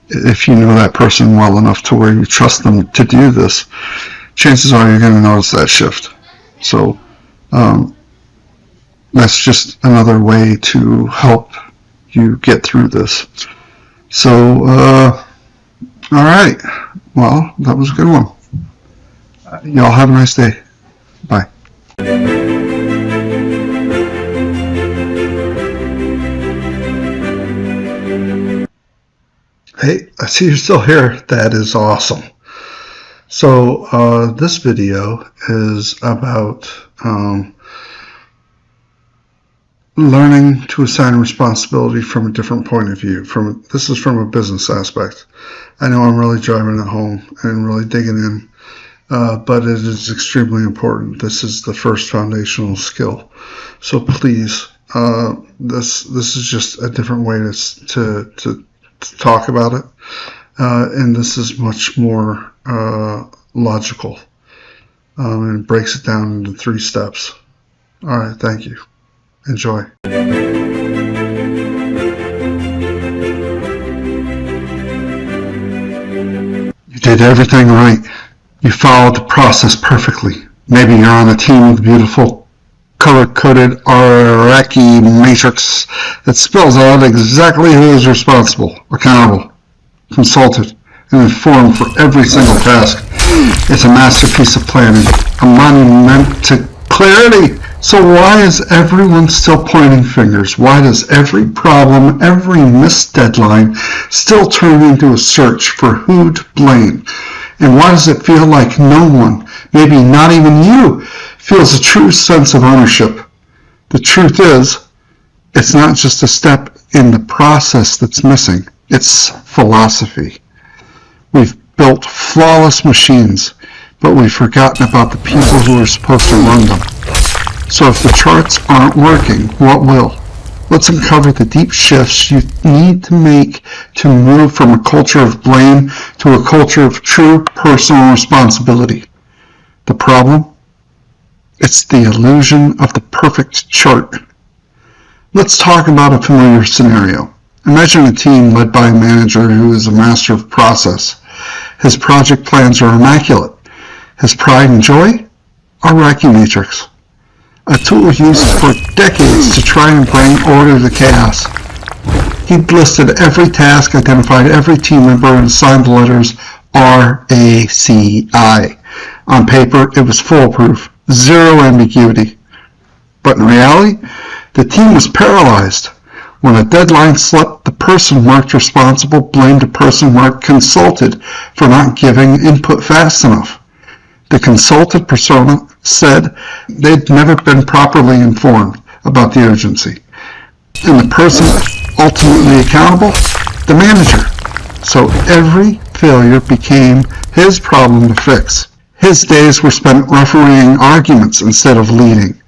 if you know that person well enough to where you trust them to do this, chances are you're going to notice that shift. So that's just another way to help you get through this. So, all right. Well, that was a good one. Y'all have a nice day. Bye. Hey, I see you're still here. That is awesome. So this video is about learning to assign responsibility from a different point of view. This is from a business aspect. I know I'm really driving it home and really digging in, but it is extremely important. This is the first foundational skill. So please, this is just a different way to talk about it, and this is much more logical, and it breaks it down into 3 steps. All right, thank you. Enjoy. You did everything right. You followed the process perfectly. Maybe you're on a team with a beautiful color-coded Iraqi matrix that spells out exactly who is responsible, accountable, consulted, and informed for every single task. It's a masterpiece of planning, a monument to clarity. So why is everyone still pointing fingers? Why does every problem, every missed deadline still turn into a search for who to blame? And why does it feel like no one, maybe not even you, feels a true sense of ownership? The truth is, it's not just a step in the process that's missing. It's philosophy. We've built flawless machines, but we've forgotten about the people who are supposed to run them. So if the charts aren't working, what will? Let's uncover the deep shifts you need to make to move from a culture of blame to a culture of true personal responsibility. The problem? It's the illusion of the perfect chart. Let's talk about a familiar scenario. Imagine a team led by a manager who is a master of process. His project plans are immaculate. His pride and joy? A Reiki matrix. A tool used for decades to try and bring order to chaos. He'd listed every task, identified every team member, and assigned the letters RACI. On paper, it was foolproof, zero ambiguity. But in reality, the team was paralyzed. When a deadline slipped, the person marked responsible blamed the person marked consulted for not giving input fast enough. The consulted persona said they'd never been properly informed about the urgency. And the person ultimately accountable? The manager. So every failure became his problem to fix. His days were spent refereeing arguments instead of leading.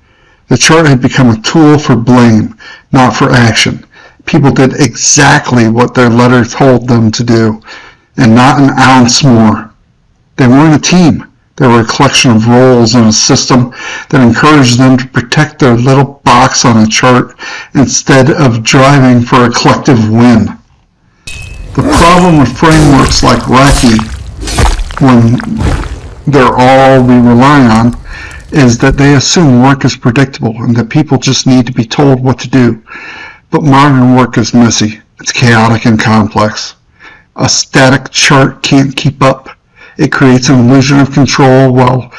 The chart had become a tool for blame, not for action. People did exactly what their letter told them to do, and not an ounce more. They weren't a team. They were a collection of roles in a system that encouraged them to protect their little box on a chart instead of driving for a collective win. The problem with frameworks like Reiki, when they're all we rely on, is that they assume work is predictable and that people just need to be told what to do. But modern work is messy. It's chaotic and complex. A static chart can't keep up. It creates an illusion of control while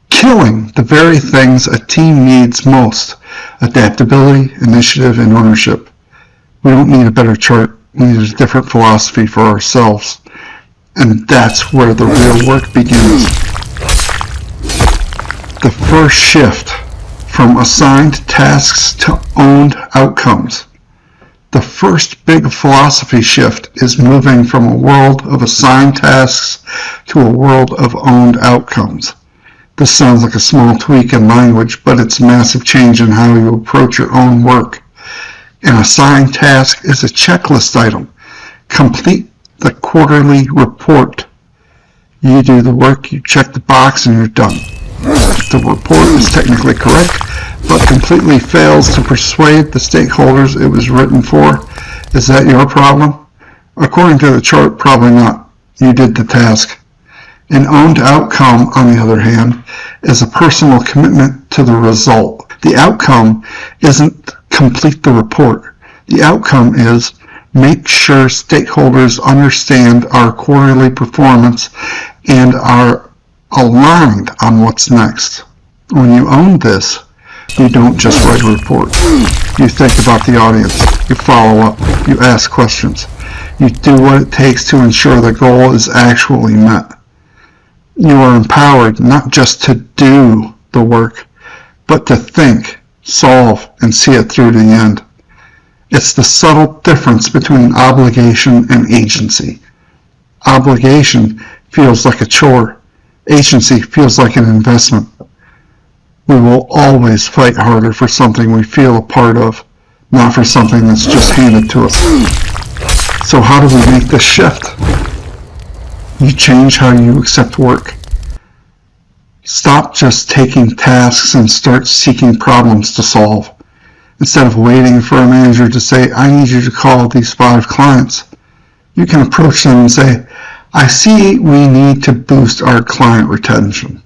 killing the very things a team needs most: adaptability, initiative, and ownership. We don't need a better chart. We need a different philosophy for ourselves. And that's where the real work begins. The first shift from assigned tasks to owned outcomes. The first big philosophy shift is moving from a world of assigned tasks to a world of owned outcomes. This sounds like a small tweak in language, but it's a massive change in how you approach your own work. An assigned task is a checklist item. Complete the quarterly report. You do the work, you check the box, and you're done. If the report is technically correct, but completely fails to persuade the stakeholders it was written for, is that your problem? According to the chart, probably not. You did the task. An owned outcome, on the other hand, is a personal commitment to the result. The outcome isn't complete the report. The outcome is make sure stakeholders understand our quarterly performance and are aligned on what's next. When you own this, you don't just write a report. You think about the audience. You follow up. You ask questions. You do what it takes to ensure the goal is actually met. You are empowered not just to do the work, but to think, solve, and see it through to the end. It's the subtle difference between obligation and agency. Obligation feels like a chore. Agency feels like an investment. We will always fight harder for something we feel a part of, not for something that's just handed to us. So how do we make this shift? You change how you accept work. Stop just taking tasks and start seeking problems to solve. Instead of waiting for a manager to say, I need you to call these 5 clients, you can approach them and say, I see we need to boost our client retention.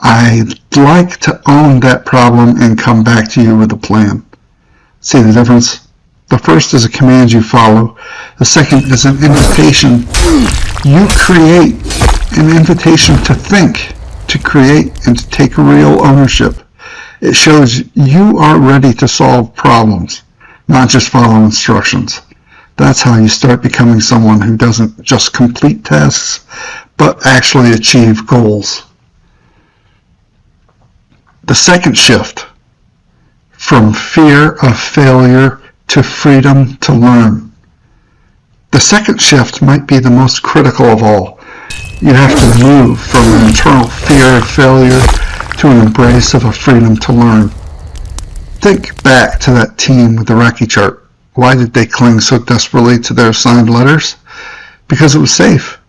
I'd like to own that problem and come back to you with a plan. See the difference? The first is a command you follow. The second is an invitation. You create an invitation to think, to create, and to take real ownership. It shows you are ready to solve problems, not just follow instructions. That's how you start becoming someone who doesn't just complete tasks, but actually achieve goals. The second shift, from fear of failure to freedom to learn. The second shift might be the most critical of all. You have to move from an internal fear of failure to an embrace of a freedom to learn. Think back to that team with the Rocky chart. Why did they cling so desperately to their assigned letters? Because it was safe.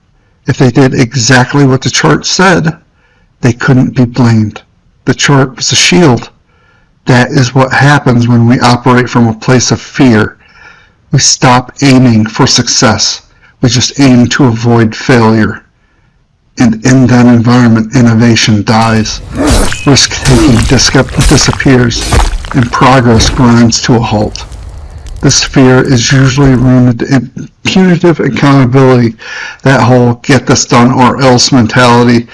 If they did exactly what the chart said, they couldn't be blamed. The chart was a shield. That is what happens when we operate from a place of fear. We stop aiming for success. We just aim to avoid failure. And in that environment, innovation dies. Risk-taking disappears, and progress grinds to a halt. This fear is usually rooted in punitive accountability, that whole get this done or else mentality.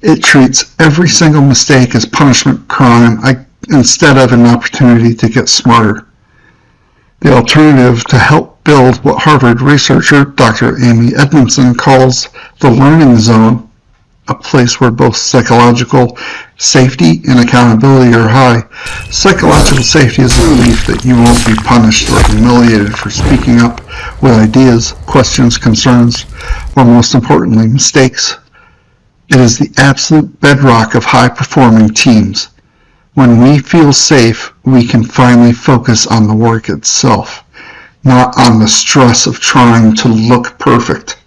It treats every single mistake as punishment crime instead of an opportunity to get smarter. The alternative to help build what Harvard researcher Dr. Amy Edmondson calls the learning zone, a place where both psychological safety and accountability are high. Psychological safety is the belief that you won't be punished or humiliated for speaking up with ideas, questions, concerns, or most importantly, mistakes. It is the absolute bedrock of high-performing teams. When we feel safe, we can finally focus on the work itself, not on the stress of trying to look perfect.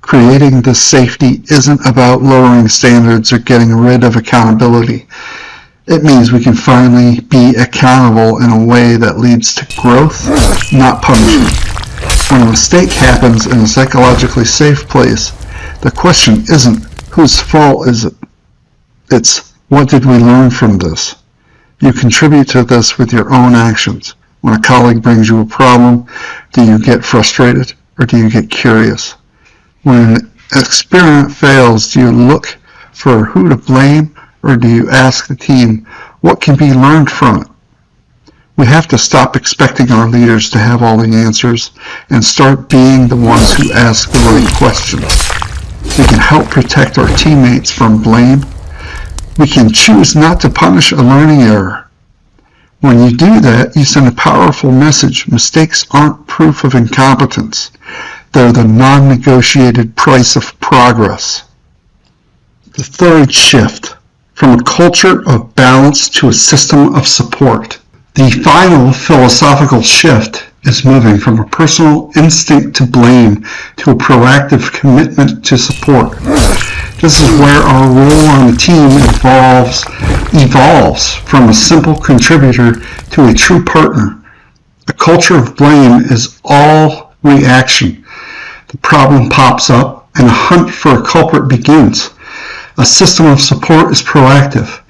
Creating this safety isn't about lowering standards or getting rid of accountability. It means we can finally be accountable in a way that leads to growth, not punishment. When a mistake happens in a psychologically safe place, the question isn't whose fault is it? It's what did we learn from this? You contribute to this with your own actions. When a colleague brings you a problem, do you get frustrated or do you get curious? When an experiment fails, do you look for who to blame or do you ask the team what can be learned from it? We have to stop expecting our leaders to have all the answers and start being the ones who ask the right questions. We can help protect our teammates from blame. We can choose not to punish a learning error. When you do that, you send a powerful message. Mistakes aren't proof of incompetence. They're the non-negotiated price of progress. The third shift, from a culture of balance to a system of support. The final philosophical shift is moving from a personal instinct to blame to a proactive commitment to support. This is where our role on the team evolves from a simple contributor to a true partner. A culture of blame is all reaction. The problem pops up and a hunt for a culprit begins. A system of support is proactive.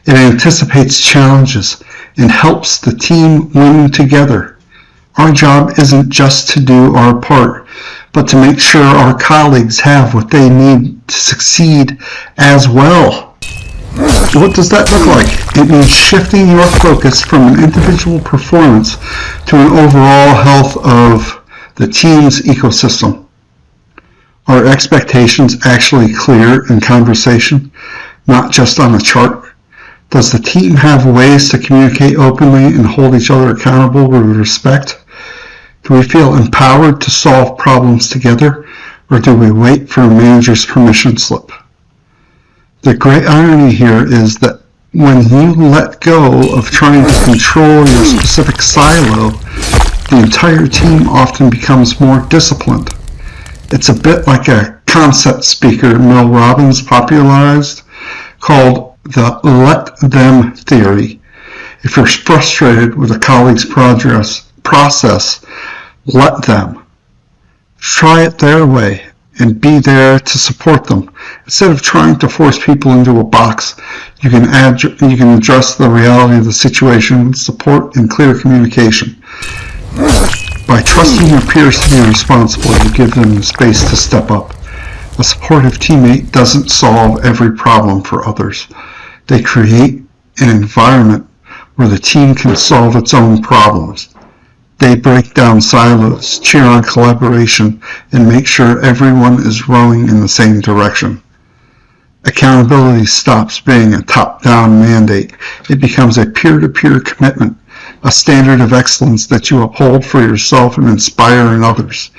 It anticipates challenges and helps the team win together. Our job isn't just to do our part, but to make sure our colleagues have what they need to succeed as well. What does that look like? It means shifting your focus from an individual performance to an overall health of the team's ecosystem. Are expectations actually clear in conversation, not just on a chart? Does the team have ways to communicate openly and hold each other accountable with respect? Do we feel empowered to solve problems together, or do we wait for a manager's permission slip? The great irony here is that when you let go of trying to control your specific silo, the entire team often becomes more disciplined. It's a bit like a concept speaker Mel Robbins popularized called the let them theory. If you're frustrated with a colleague's process, let them. Try it their way and be there to support them. Instead of trying to force people into a box, you can address the reality of the situation with support and clear communication. By trusting your peers to be responsible, you give them the space to step up. A supportive teammate doesn't solve every problem for others. They create an environment where the team can solve its own problems. They break down silos, cheer on collaboration, and make sure everyone is rowing in the same direction. Accountability stops being a top-down mandate. It becomes a peer-to-peer commitment, a standard of excellence that you uphold for yourself and inspire in others.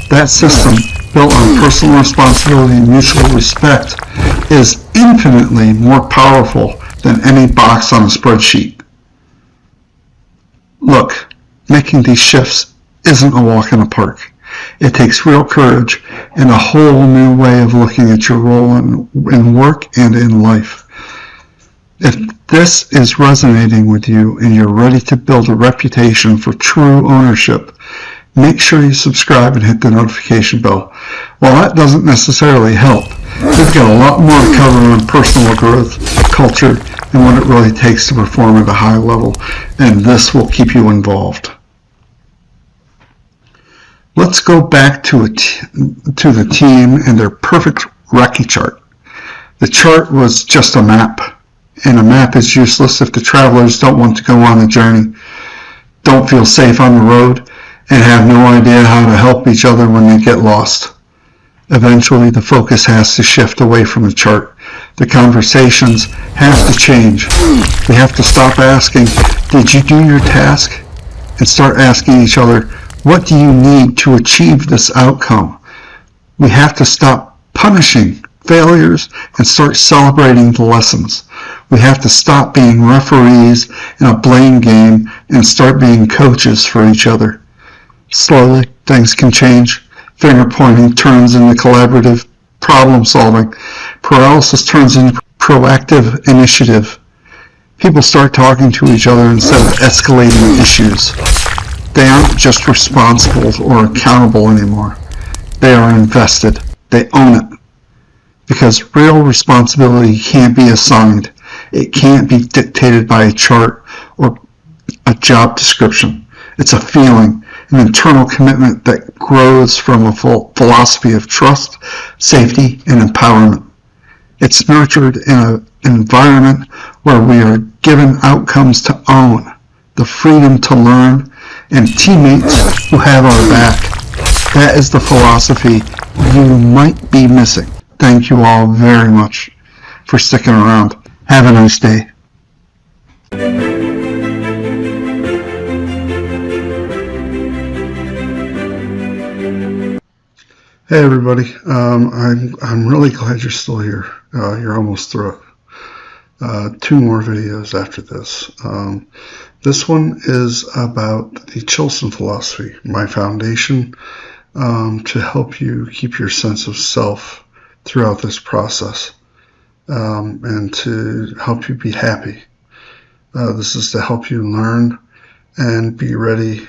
That system, built on personal responsibility and mutual respect, is infinitely more powerful than any box on a spreadsheet. Look, making these shifts isn't a walk in the park. It takes real courage and a whole new way of looking at your role in work and in life. If this is resonating with you and you're ready to build a reputation for true ownership, make sure you subscribe and hit the notification bell. While that doesn't necessarily help, we've got a lot more to cover on personal growth, culture, and what it really takes to perform at a high level, and this will keep you involved. Let's go back to the team and their perfect recce chart. The chart was just a map, and a map is useless if the travelers don't want to go on the journey, don't feel safe on the road, and have no idea how to help each other when they get lost. Eventually, the focus has to shift away from the chart. The conversations have to change. We have to stop asking, "Did you do your task?" and start asking each other, "What do you need to achieve this outcome?" We have to stop punishing failures and start celebrating the lessons. We have to stop being referees in a blame game and start being coaches for each other. Slowly, things can change. Finger pointing turns into collaborative problem solving. Paralysis turns into proactive initiative. People start talking to each other instead of escalating issues. They aren't just responsible or accountable anymore. They are invested. They own it. Because real responsibility can't be assigned. It can't be dictated by a chart or a job description. It's a feeling, an internal commitment that grows from a philosophy of trust, safety, and empowerment. It's nurtured in an environment where we are given outcomes to own, the freedom to learn, and teammates who have our back. That is the philosophy you might be missing. Thank you all very much for sticking around. Have a nice day. Hey everybody, I'm really glad you're still here. You're almost through it. 2 more videos after this. This one is about the Chilson philosophy, my foundation, to help you keep your sense of self throughout this process, and to help you be happy. This is to help you learn and be ready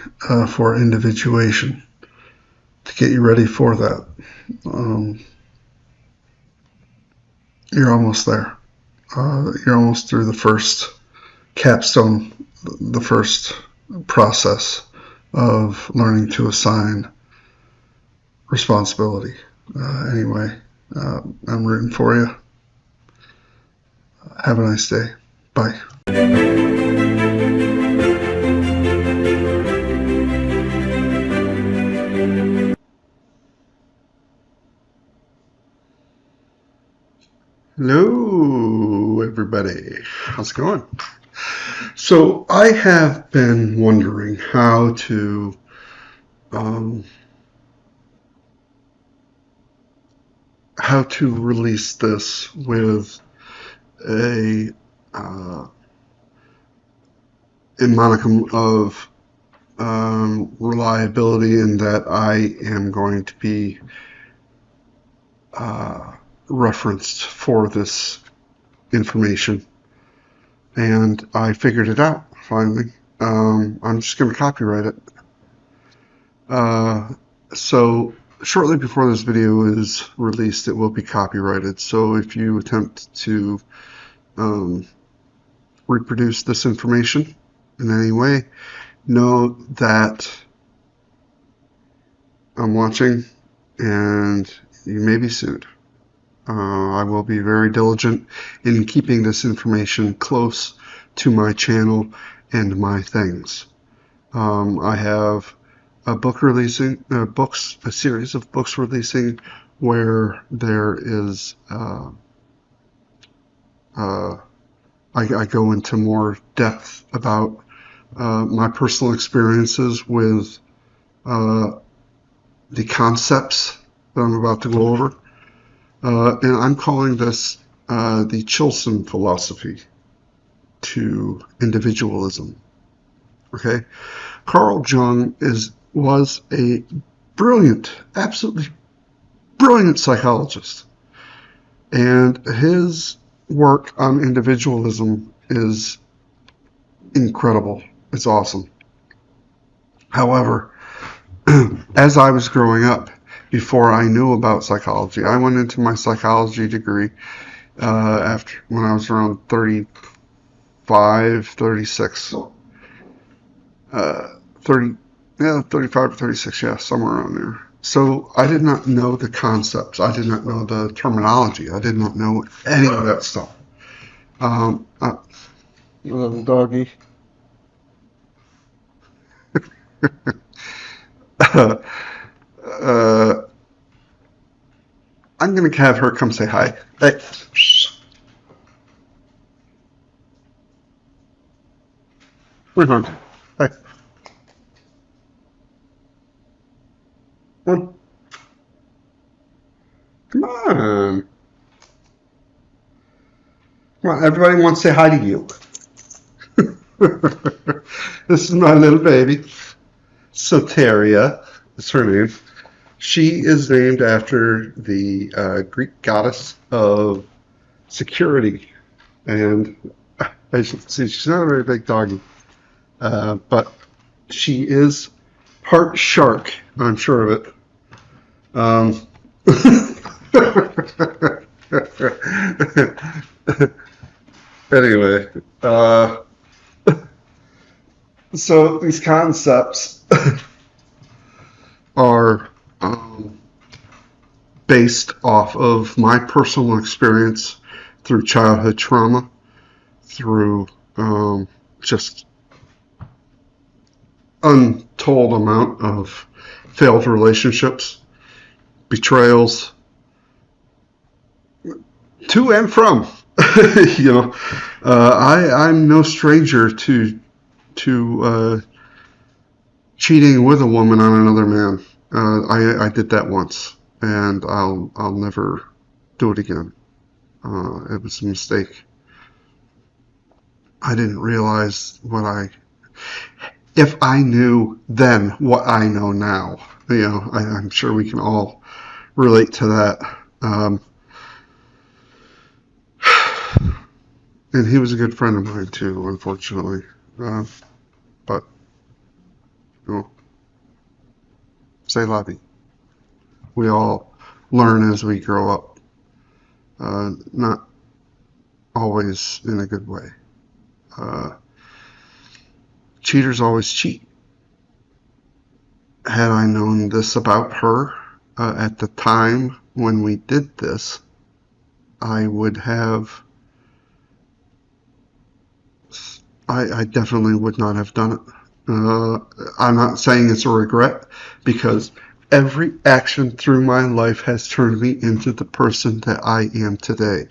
for individuation, to get you ready for that. You're almost there. You're almost through the first capstone, the first process of learning to assign responsibility. Anyway, I'm rooting for you. Have a nice day. Bye. Hello, everybody. How's it going? So I have been wondering how to release this with a monicum of reliability, in that I am going to be referenced for this information, and I figured it out finally. I'm just going to copyright it. So shortly before this video is released, it will be copyrighted. So if you attempt to reproduce this information in any way, know that I'm watching and you may be sued. I will be very diligent in keeping this information close to my channel and my things. I have a series of books releasing where there is I go into more depth about my personal experiences with the concepts that I'm about to go over. And I'm calling this the Chilson philosophy to individualism. Okay, Carl Jung was a brilliant, absolutely brilliant psychologist, and his work on individualism is incredible. It's awesome. However, as I was growing up, before I knew about psychology, I went into my psychology degree after when I was around 35, 36, 30, yeah, 35 or 36, yeah, somewhere around there. So I did not know the concepts. I did not know the terminology. I did not know any of that stuff. Little doggy. uh, I'm gonna have her come say hi. Hey. Where's on? Hey. Come on. Come on. Everybody wants to say hi to you. This is my little baby. Soteria is her name. She is named after the Greek goddess of security. And as you can see, she's not a very big doggy. But she is part shark, I'm sure of it. Anyway, so these concepts are based off of my personal experience through childhood trauma, through just untold amount of failed relationships, betrayals, to and from. You know, I'm no stranger to cheating with a woman on another man. I did that once, and I'll never do it again. It was a mistake. I didn't realize if I knew then what I know now. You know, I'm sure we can all relate to that. And he was a good friend of mine too, unfortunately. But, you know, c'est la vie. We all learn as we grow up. Not always in a good way. Cheaters always cheat. Had I known this about her at the time when we did this, I would have. I definitely would not have done it. I'm not saying it's a regret, because every action through my life has turned me into the person that I am today.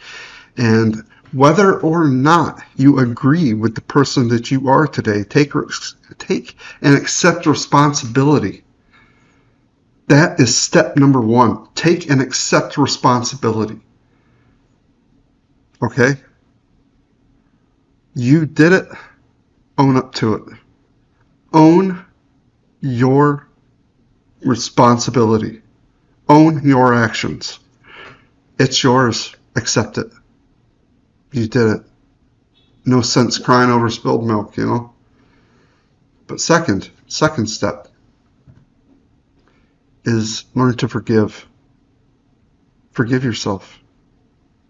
And whether or not you agree with the person that you are today, take and accept responsibility. That is step number one. Take and accept responsibility. Okay? You did it. Own up to it. Own your responsibility. Own your actions. It's yours. Accept it. You did it. No sense crying over spilled milk, you know? But second step is learn to forgive. Forgive yourself.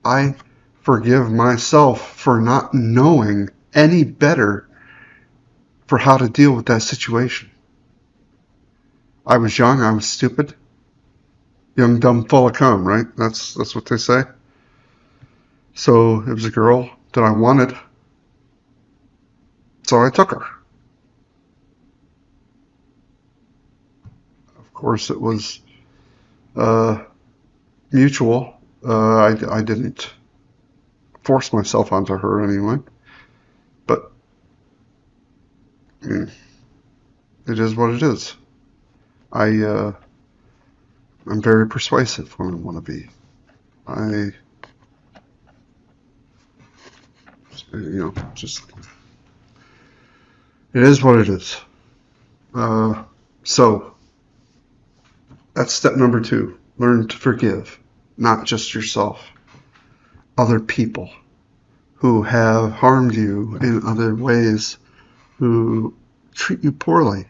I forgive myself for not knowing any better for how to deal with that situation. I was young, I was stupid. Young, dumb, full of cum, right? That's what they say. So it was a girl that I wanted. So I took her. Of course, it was mutual. I didn't force myself onto her anyway. But it is what it is. I'm very persuasive when I want to be. just it is what it is. So that's step number 2. Learn to forgive, not just yourself, other people who have harmed you in other ways, who treat you poorly.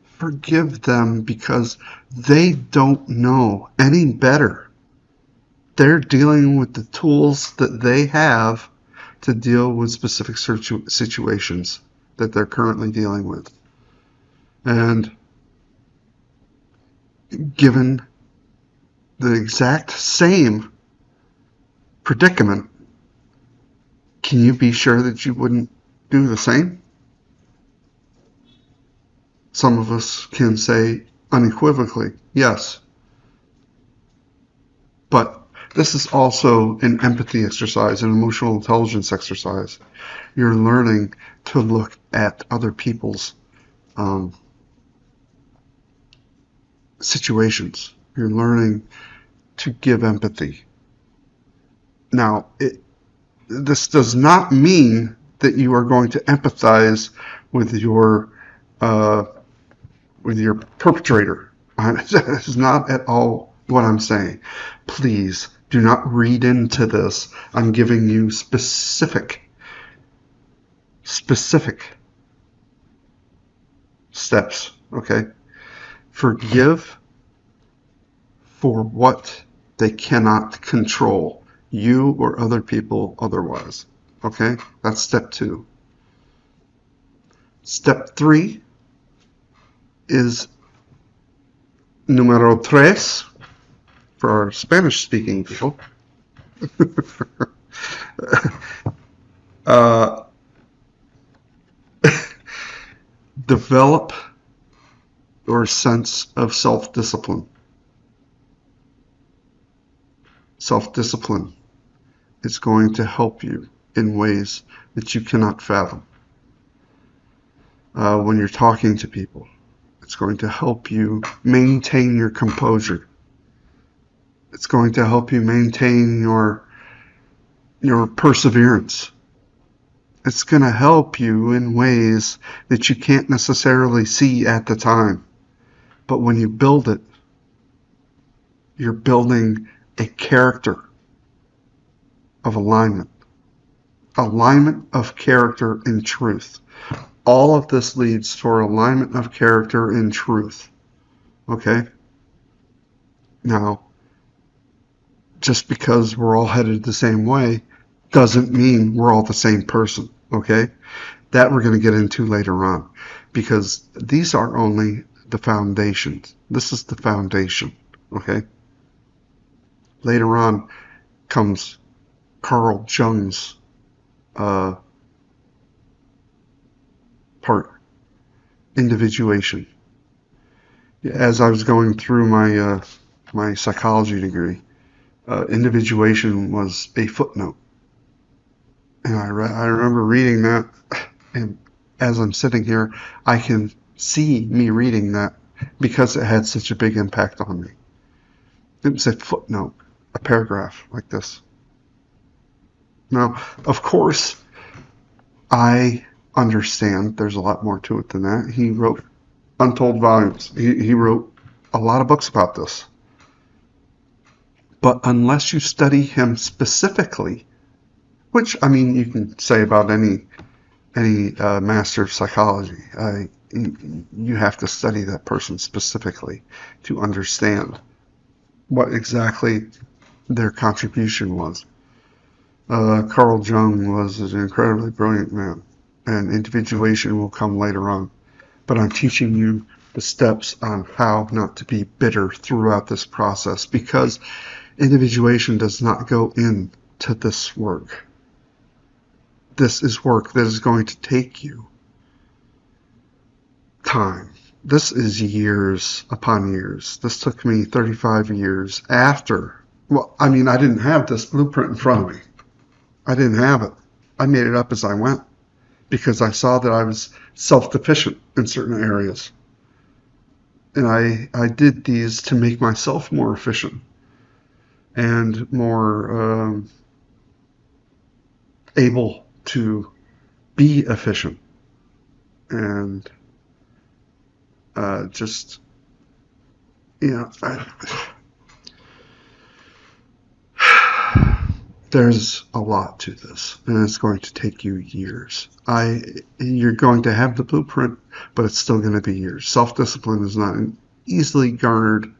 Forgive them because they don't know any better. They're dealing with the tools that they have to deal with specific situations that they're currently dealing with. And given the exact same predicament, can you be sure that you wouldn't do the same? Some of us can say unequivocally, yes. But this is also an empathy exercise, an emotional intelligence exercise. You're learning to look at other people's situations. You're learning to give empathy. Now, this does not mean that you are going to empathize with your perpetrator. That is not at all what I'm saying. Please do not read into this. I'm giving you specific steps, okay? Forgive for what they cannot control, you or other people otherwise, okay? That's step 2. Step 3 is número 3 for our Spanish-speaking people. Develop your sense of self-discipline. Self-discipline is going to help you in ways that you cannot fathom. When you're talking to people, it's going to help you maintain your composure. It's going to help you maintain your perseverance. It's going to help you in ways that you can't necessarily see at the time. But when you build it, you're building a character of alignment. Alignment of character and truth. All of this leads toward alignment of character and truth. Okay? Now, just because we're all headed the same way doesn't mean we're all the same person. Okay? That we're going to get into later on. Because these are only the foundations. This is the foundation. Okay? Later on comes Carl Jung's part, individuation. As I was going through my psychology degree, individuation was a footnote. And I remember reading that, and as I'm sitting here, I can see me reading that because it had such a big impact on me. It was a footnote, a paragraph like this. Now, of course, I understand there's a lot more to it than that. He wrote untold volumes. He wrote a lot of books about this. But unless you study him specifically, which, I mean, you can say about any master of psychology, you have to study that person specifically to understand what exactly their contribution was. Carl Jung was an incredibly brilliant man, and individuation will come later on. But I'm teaching you the steps on how not to be bitter throughout this process, because individuation does not go into this work. This is work that is going to take you time. This is years upon years. This took me 35 years after. Well, I mean, I didn't have this blueprint in front of me. I didn't have it. I made it up as I went because I saw that I was self-deficient in certain areas. And I did these to make myself more efficient and more able to be efficient and just, you know, there's a lot to this, and it's going to take you years. You're going to have the blueprint, but it's still going to be years. Self-discipline is not an easily garnered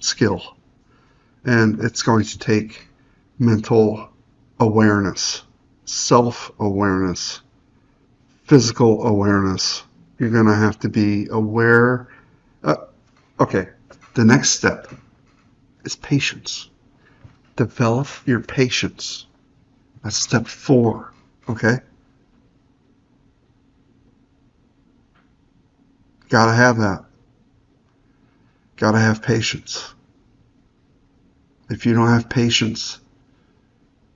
skill, and it's going to take mental awareness, self-awareness, physical awareness. You're going to have to be aware. Okay, the next step is patience. Develop your patience. That's step 4, okay? Gotta have that. Gotta have patience. If you don't have patience,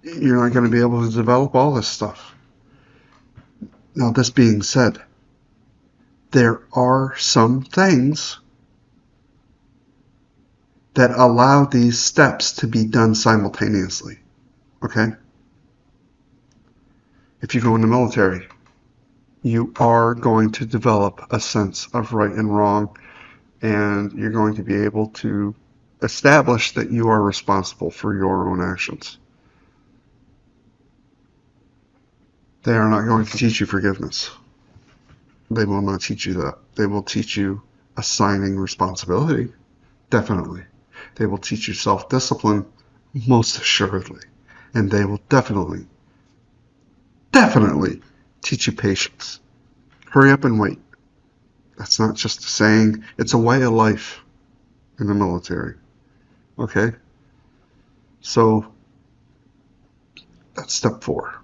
you're not going to be able to develop all this stuff. Now, this being said, there are some things that allow these steps to be done simultaneously, okay? If you go in the military, you are going to develop a sense of right and wrong, and you're going to be able to establish that you are responsible for your own actions. They are not going to teach you forgiveness. They will not teach you that. They will teach you assigning responsibility, definitely. They will teach you self-discipline, most assuredly. And they will definitely teach you patience. Hurry up and wait. That's not just a saying. It's a way of life in the military. Okay? So, that's step 4.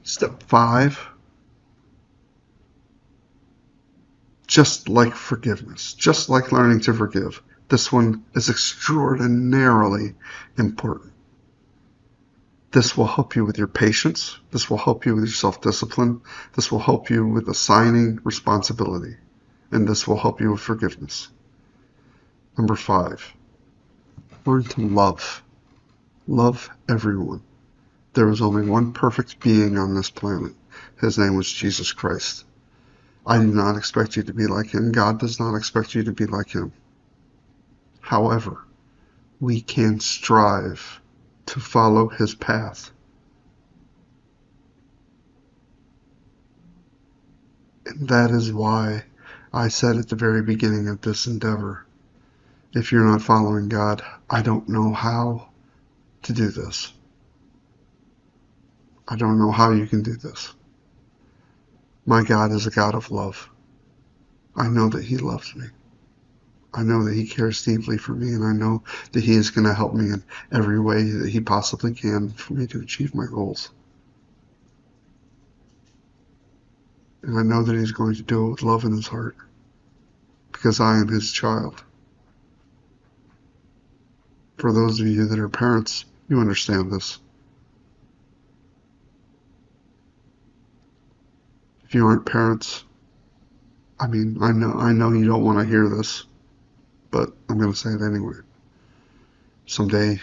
Step 5, just like forgiveness, just like learning to forgive, this one is extraordinarily important. This will help you with your patience. This will help you with your self-discipline. This will help you with assigning responsibility. And this will help you with forgiveness. Number 5, learn to love. Love everyone. There was only one perfect being on this planet. His name was Jesus Christ. I do not expect you to be like him. God does not expect you to be like him. However, we can strive to follow his path. And that is why I said at the very beginning of this endeavor, if you're not following God, I don't know how to do this. I don't know how you can do this. My God is a God of love. I know that he loves me. I know that he cares deeply for me, and I know that he is going to help me in every way that he possibly can for me to achieve my goals. And I know that he's going to do it with love in his heart, because I am his child. For those of you that are parents, you understand this. If you aren't parents, I know you don't want to hear this, but I'm going to say it anyway. Someday,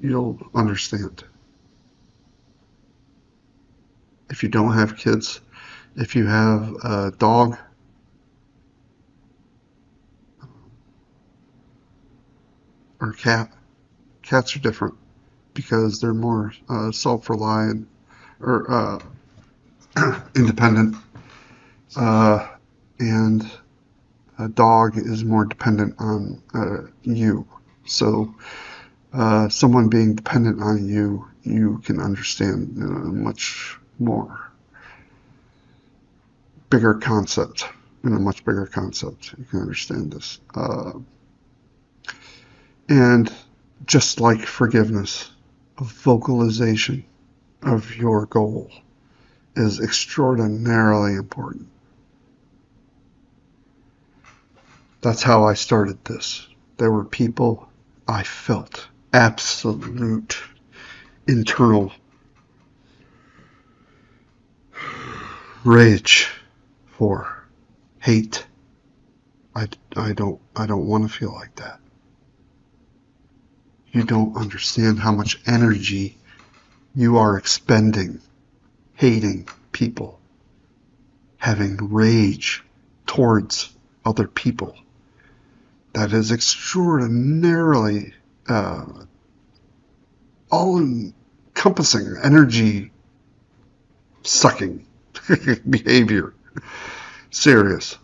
you'll understand. If you don't have kids, if you have a dog, or a cat, cats are different because they're more self-reliant or independent, and a dog is more dependent on you. So someone being dependent on you, you can understand much more bigger concept. In a much bigger concept, you can understand this. And just like forgiveness, a vocalization of your goal is extraordinarily important. That's how I started this. There were people I felt absolute internal rage for, hate. I don't want to feel like that. You don't understand how much energy you are expending, hating people, having rage towards other people. That is extraordinarily all-encompassing, energy-sucking behavior. Serious.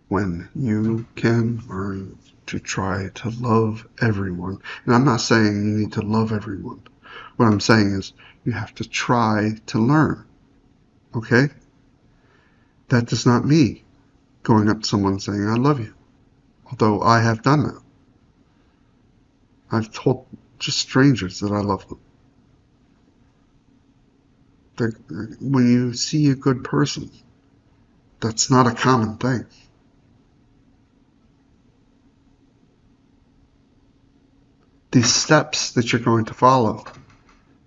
When you can learn to try to love everyone, and I'm not saying you need to love everyone. What I'm saying is you have to try to learn. Okay? That does not mean going up to someone saying, I love you. Although I have done that. I've told just strangers that I love them. When you see a good person, that's not a common thing. These steps that you're going to follow,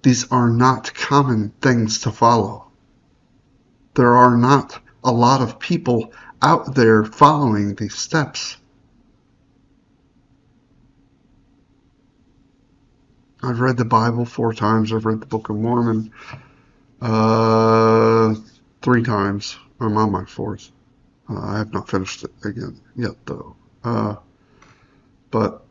these are not common things to follow. There are not a lot of people out there following these steps. I've read the Bible 4 times. I've read the Book of Mormon 3 times. I'm on my 4th. I have not finished it again yet, though. But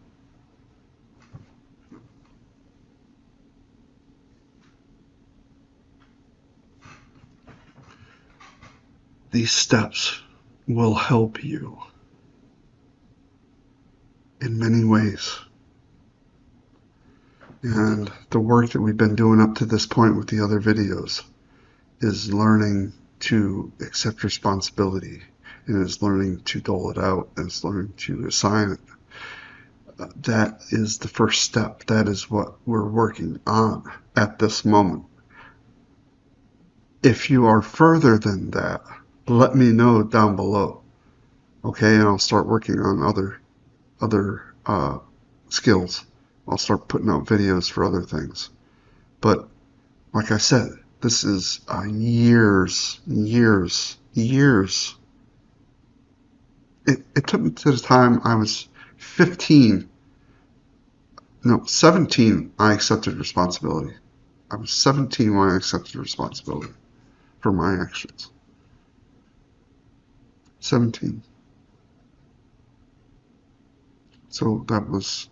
these steps will help you in many ways. And the work that we've been doing up to this point with the other videos is learning to accept responsibility, and is learning to dole it out, and is learning to assign it. That is the first step. That is what we're working on at this moment. If you are further than that, let me know down below. Okay, and I'll start working on other skills. I'll start putting out videos for other things. But like I said, this is years. It took me to the time I was 17, I accepted responsibility. I was 17 when I accepted responsibility for my actions. 17. So that was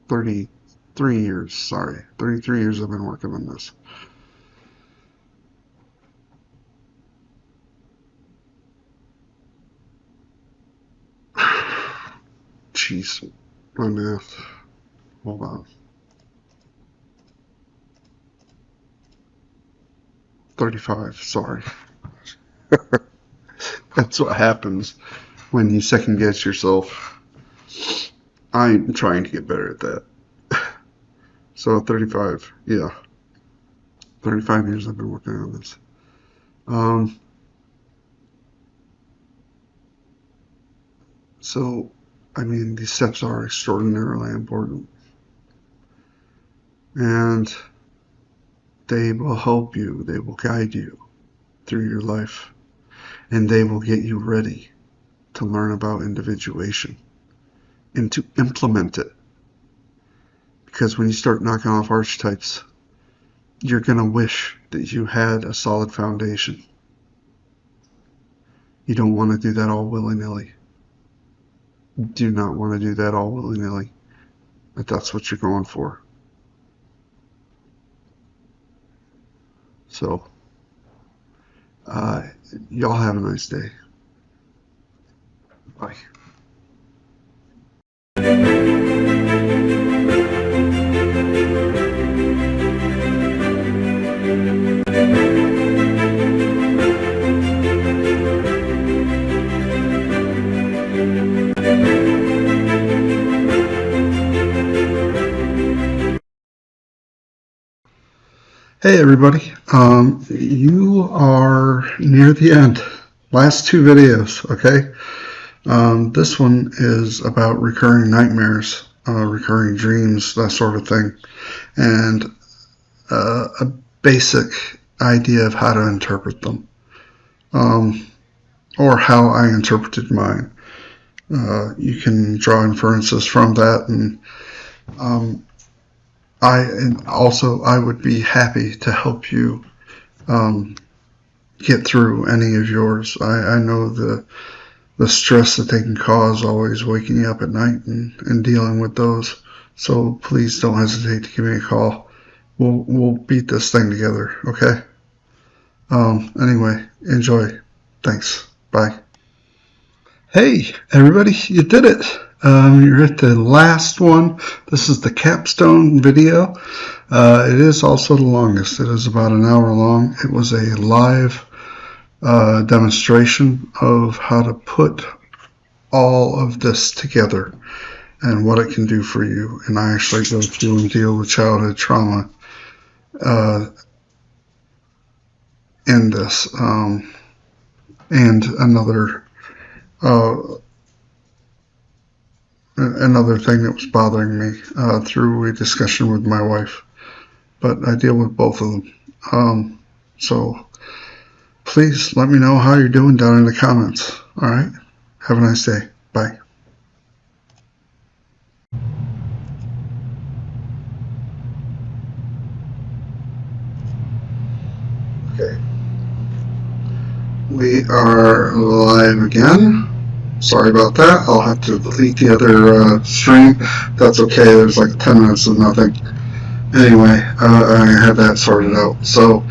33 years, 33 years I've been working on this. Jeez, my math. Hold on. 35, sorry. That's what happens when you second guess yourself. I'm trying to get better at that. So 35, yeah. 35 years I've been working on this. So, I mean, these steps are extraordinarily important. And they will help you, they will guide you through your life, and they will get you ready to learn about individuation and to implement it. Because when you start knocking off archetypes, you're going to wish that you had a solid foundation. You don't want to do that all willy-nilly. Do not want to do that all willy-nilly, if that's what you're going for. So, y'all have a nice day. Bye. Hey everybody, you are near the end. Last 2 videos, okay? This one is about recurring nightmares, recurring dreams, that sort of thing, and a basic idea of how to interpret them, or how I interpreted mine. You can draw inferences from that, and I would be happy to help you get through any of yours. I know the stress that they can cause, always waking you up at night and dealing with those. So please don't hesitate to give me a call. We'll beat this thing together, okay? Anyway, enjoy. Thanks. Bye. Hey, everybody, you did it. You're at the last one. This is the capstone video. It is also the longest. It is about an hour long. It was a live demonstration of how to put all of this together and what it can do for you. And I actually go through and deal with childhood trauma in this. And another thing that was bothering me through a discussion with my wife. But I deal with both of them. So please let me know how you're doing down in the comments. All right? Have a nice day. Bye. Okay. We are live again. Sorry about that. I'll have to delete the other stream. That's okay. There's like 10 minutes of nothing. Anyway, I had that sorted out. So,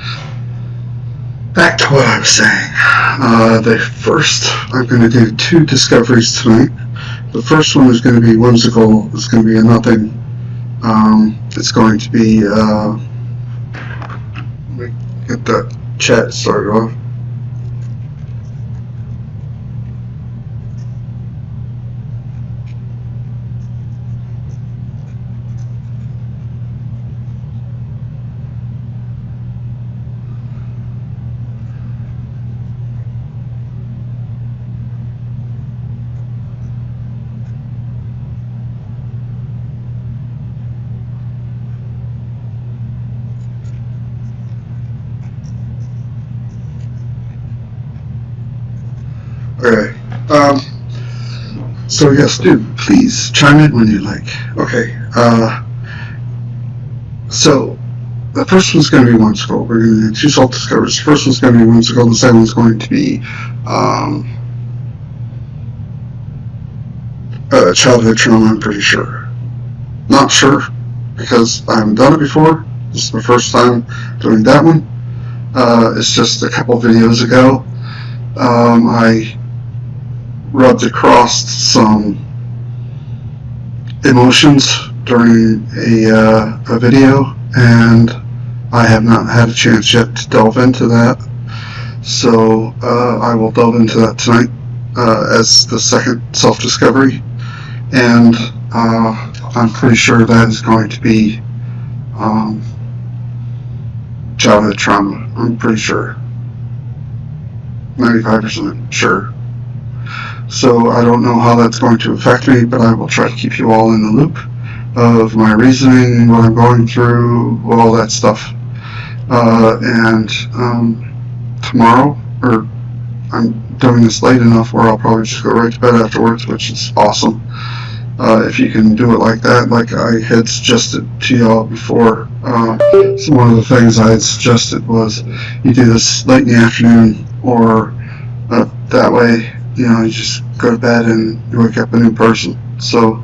back to what I was saying. I'm going to do 2 discoveries tonight. The first one is going to be whimsical. It's going to be a nothing. It's going to be, let me get that chat started off. Okay. So yes, dude, please chime in when you like. Okay. So the first one's going to be whimsical. We're going to do 2 self-discoveries. The first one's going to be whimsical. The second one's going to be childhood trauma. I'm pretty sure. Not sure because I haven't done it before. This is my first time doing that one. It's just a couple videos ago. I rubbed across some emotions during a video, and I have not had a chance yet to delve into that. So I will delve into that tonight as the second self-discovery, and I'm pretty sure that is going to be childhood trauma. I'm pretty sure. 95% sure. So I don't know how that's going to affect me, but I will try to keep you all in the loop of my reasoning, what I'm going through, all that stuff. And tomorrow, or I'm doing this late enough where I'll probably just go right to bed afterwards, which is awesome. If you can do it like that, like I had suggested to y'all before. So one of the things I had suggested was you do this late in the afternoon, or that way, you know, you just go to bed and you wake up a new person. So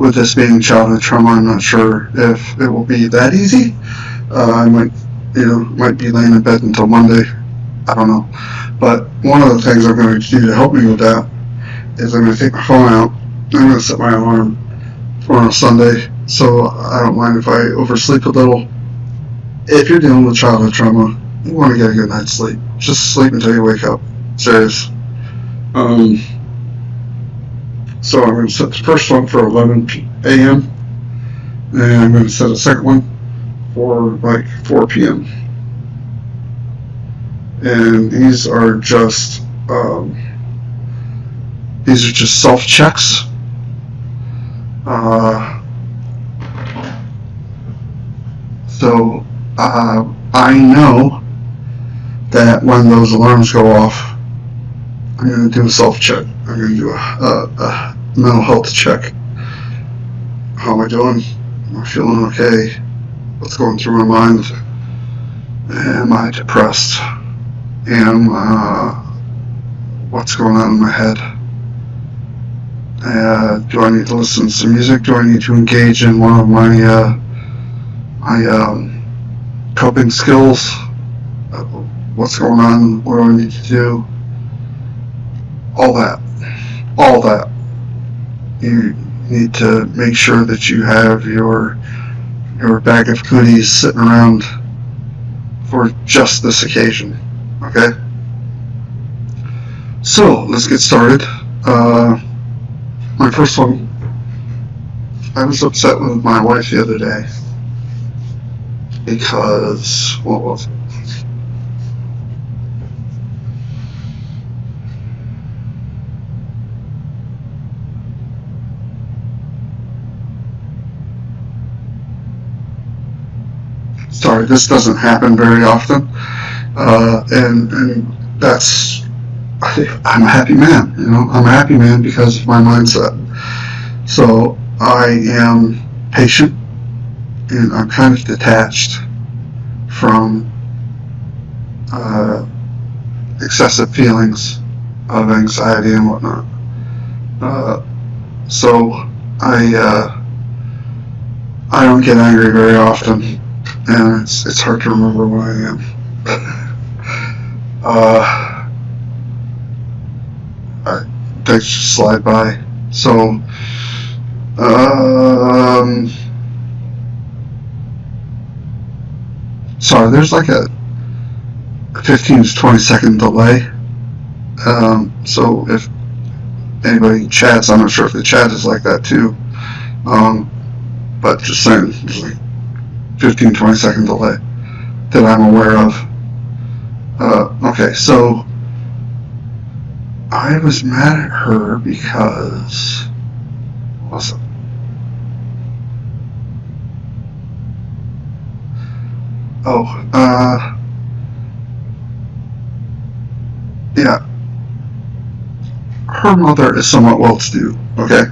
with this being childhood trauma, I'm not sure if it will be that easy. I might be laying in bed until Monday. I don't know. But one of the things I'm going to do to help me with that is I'm going to take my phone out. I'm going to set my alarm for on a Sunday, so I don't mind if I oversleep a little. If you're dealing with childhood trauma, you want to get a good night's sleep. Just sleep until you wake up. Serious. So I'm going to set the first one for 11 a.m. and I'm going to set a second one for like 4 p.m. And these are just self-checks. So I know that when those alarms go off, I'm going to do a self-check. I'm going to do a mental health check. how am I doing? Am I feeling okay? What's going through my mind? Am I depressed? What's going on in my head? Do I need to listen to some music? Do I need to engage in one of my coping skills? What's going on? What do I need to do? All that. You need to make sure that you have your bag of goodies sitting around for just this occasion. Okay? So, let's get started. My first one, I was upset with my wife the other day because, what was it? Sorry, this doesn't happen very often, and that's, I'm a happy man, I'm a happy man because of my mindset. So I am patient, and I'm kind of detached from excessive feelings of anxiety and whatnot. So I don't get angry very often, and it's hard to remember when I am. Things just slide by. So, sorry, there's like a 15 to 20 second delay. So if anybody chats, I'm not sure if the chat is like that too. But just saying, there's like 15, 20 second delay that I'm aware of. Okay, so I was mad at her because, what's it? Yeah, her mother is somewhat well-to-do, okay?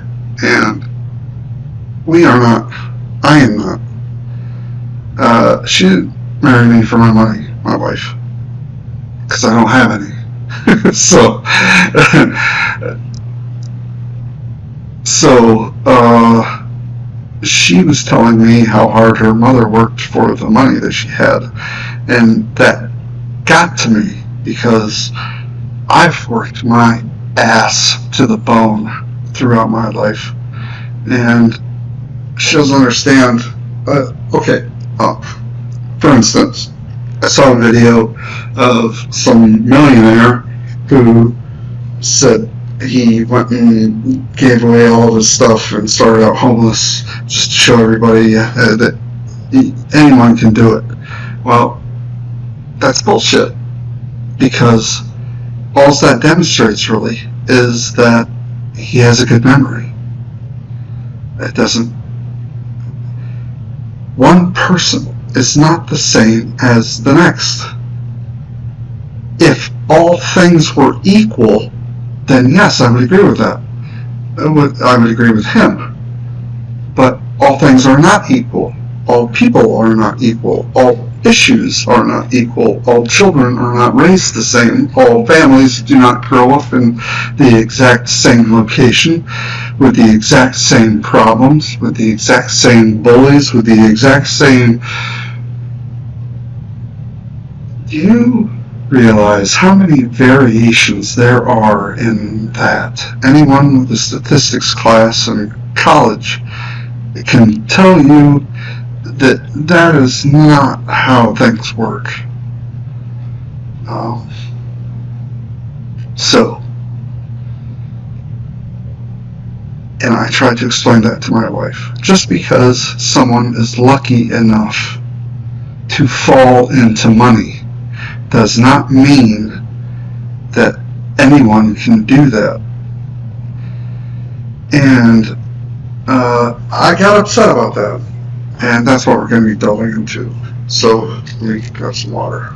And we are not, I am not. She didn't marry me for my money, my wife, because I don't have any. She was telling me how hard her mother worked for the money that she had, and that got to me because I've worked my ass to the bone throughout my life, and she doesn't understand. For instance, I saw a video of some millionaire who said he went and gave away all of his stuff and started out homeless just to show everybody that anyone can do it. Well, that's bullshit, because all that demonstrates really is that he has a good memory. It doesn't. One person is not the same as the next. If all things were equal, then yes, I would agree with that. I would agree with him. But all things are not equal. All people are not equal. All issues are not equal. All children are not raised the same. All families do not grow up in the exact same location, with the exact same problems, with the exact same bullies, with the exact same... Do you realize how many variations there are in that? Anyone with a statistics class in college can tell you that that is not how things work. And I tried to explain that to my wife. Just because someone is lucky enough to fall into money does not mean that anyone can do that. And I got upset about that. And that's what we're going to be delving into. So, let me grab some water.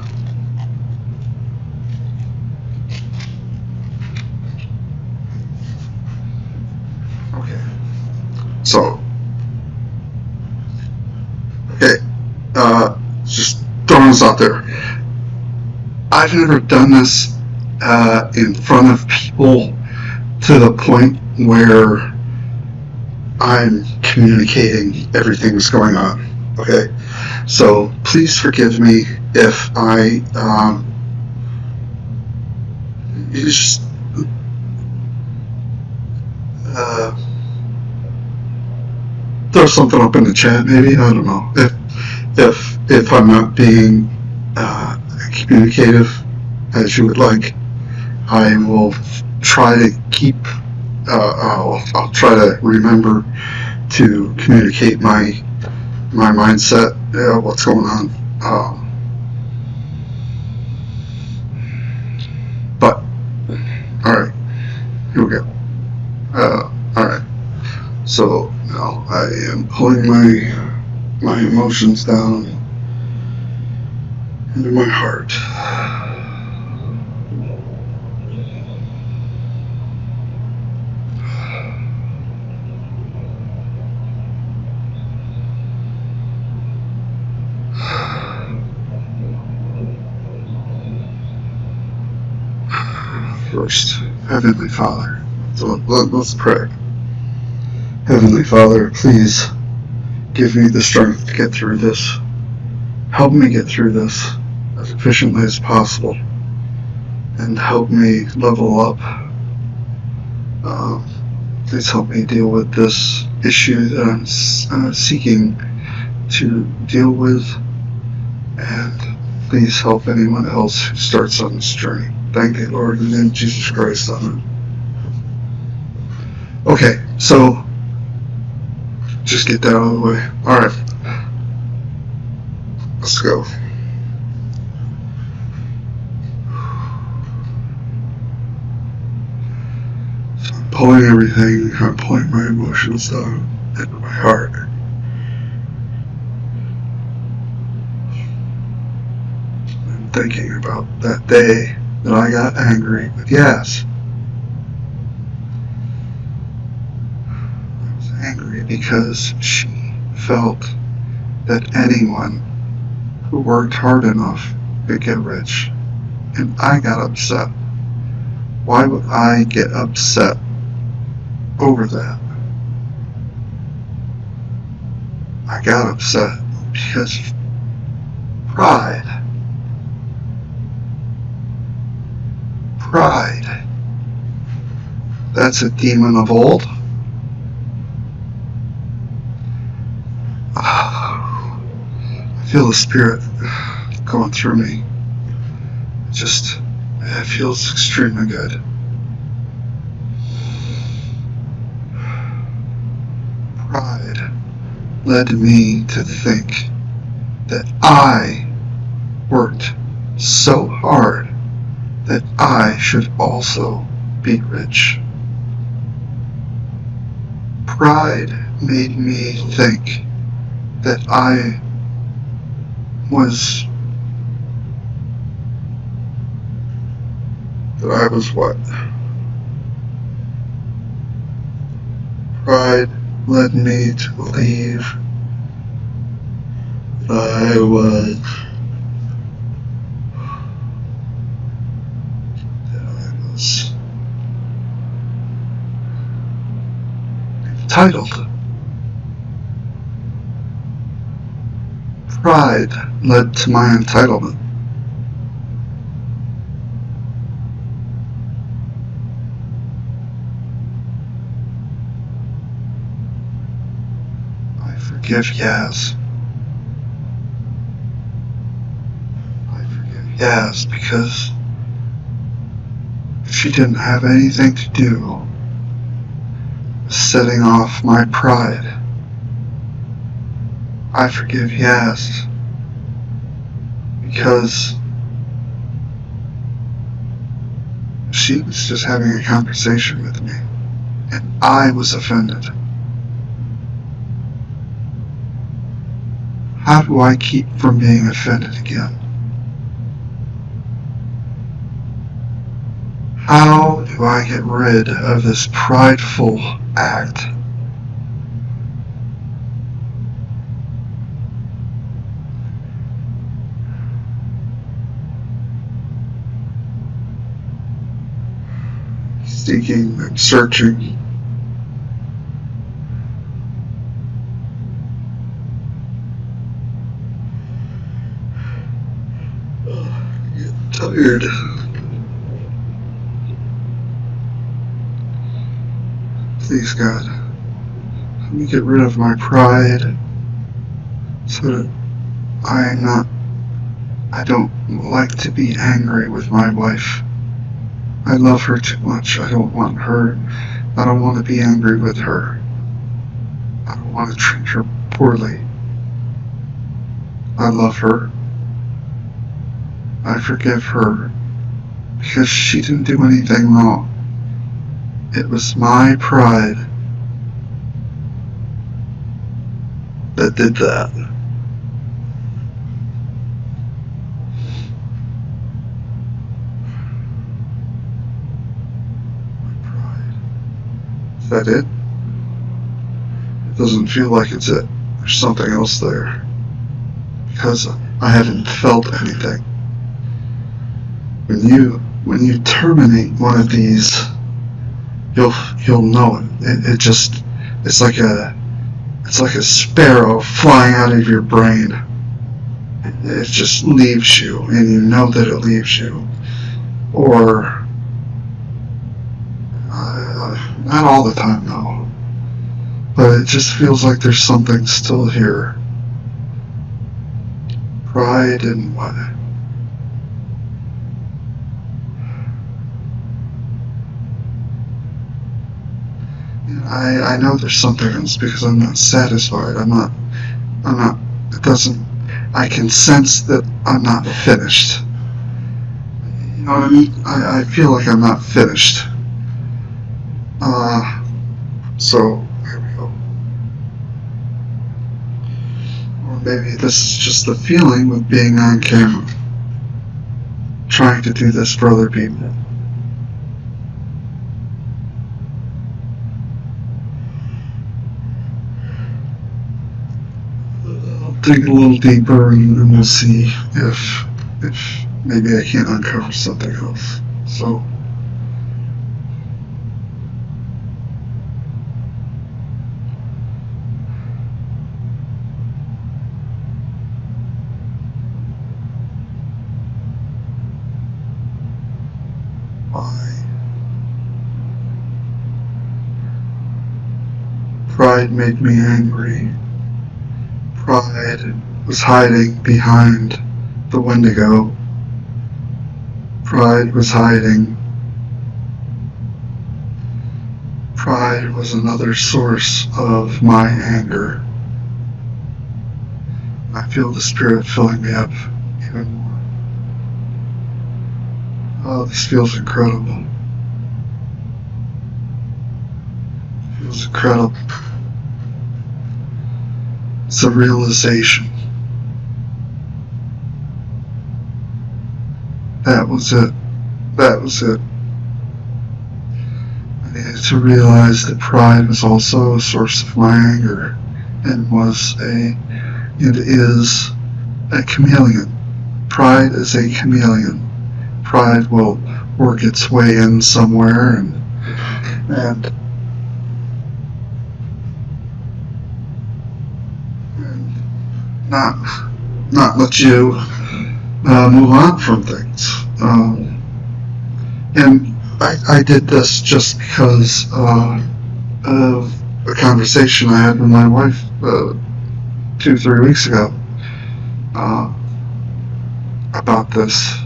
Okay. So, promise out there. I've never done this in front of people to the point where I'm communicating everything that's going on. Okay, so please forgive me if I just throw something up in the chat. Maybe, I don't know, if I'm not being communicative as you would like. I will try to keep. I'll try to remember to communicate my mindset, what's going on. But all right, here we go. All right. So now I am pulling my emotions down into my heart. First, Heavenly Father. So let's pray. Heavenly Father, please give me the strength to get through this. Help me get through this as efficiently as possible, and help me level up. Please help me deal with this issue that I'm seeking to deal with, and please help anyone else who starts on this journey. Thank you, Lord, in the name of Jesus Christ. Amen. Okay, so just get that out of the way. All right, let's go. So I'm pulling everything. I'm pulling my emotions down into my heart. I'm thinking about that day that I got angry with Yaz. I was angry because she felt that anyone who worked hard enough could get rich, and I got upset. Why would I get upset over that? I got upset because pride. Pride. That's a demon of old. I feel the Spirit going through me. It feels extremely good. Pride led me to think that I worked so hard that I should also be rich. Pride made me think that I was what? Pride led me to believe that I was entitled. Pride led to my entitlement. I forgive Yaz. I forgive Yaz because she didn't have anything to do with setting off my pride. I forgive Yaz because she was just having a conversation with me, and I was offended. How do I keep from being offended again? How do I get rid of this prideful act? seeking and searching. I get tired. Please, God, let me get rid of my pride so that I don't like to be angry with my wife. I love her too much. I don't want to be angry with her. I don't want to treat her poorly. I love her. I forgive her because she didn't do anything wrong. It was my pride that did that. My pride. Is that it? It doesn't feel like it's it. There's something else there. Because I haven't felt anything. When you terminate one of these, you'll know it. It's like a sparrow flying out of your brain. It just leaves you, and you know that it leaves you. Or not all the time, though. But it just feels like there's something still here. Pride and what? I know there's something else because I'm not satisfied. I can sense that I'm not finished. You know what I mean? I feel like I'm not finished. So, here we go. Or maybe this is just the feeling of being on camera. Trying to do this for other people. Dig a little deeper and we'll see if maybe I can't uncover something else. So why? Pride made me angry. Pride was hiding behind the Wendigo. Pride was hiding. Pride was another source of my anger. I feel the spirit filling me up even more. Oh, this feels incredible. It feels incredible. It's a realization. That was it. That was it. I needed to realize that pride was also a source of my anger and is a chameleon. Pride is a chameleon. Pride will work its way in somewhere and not let you move on from things. And I did this just because of a conversation I had with my wife 2-3 weeks ago about this.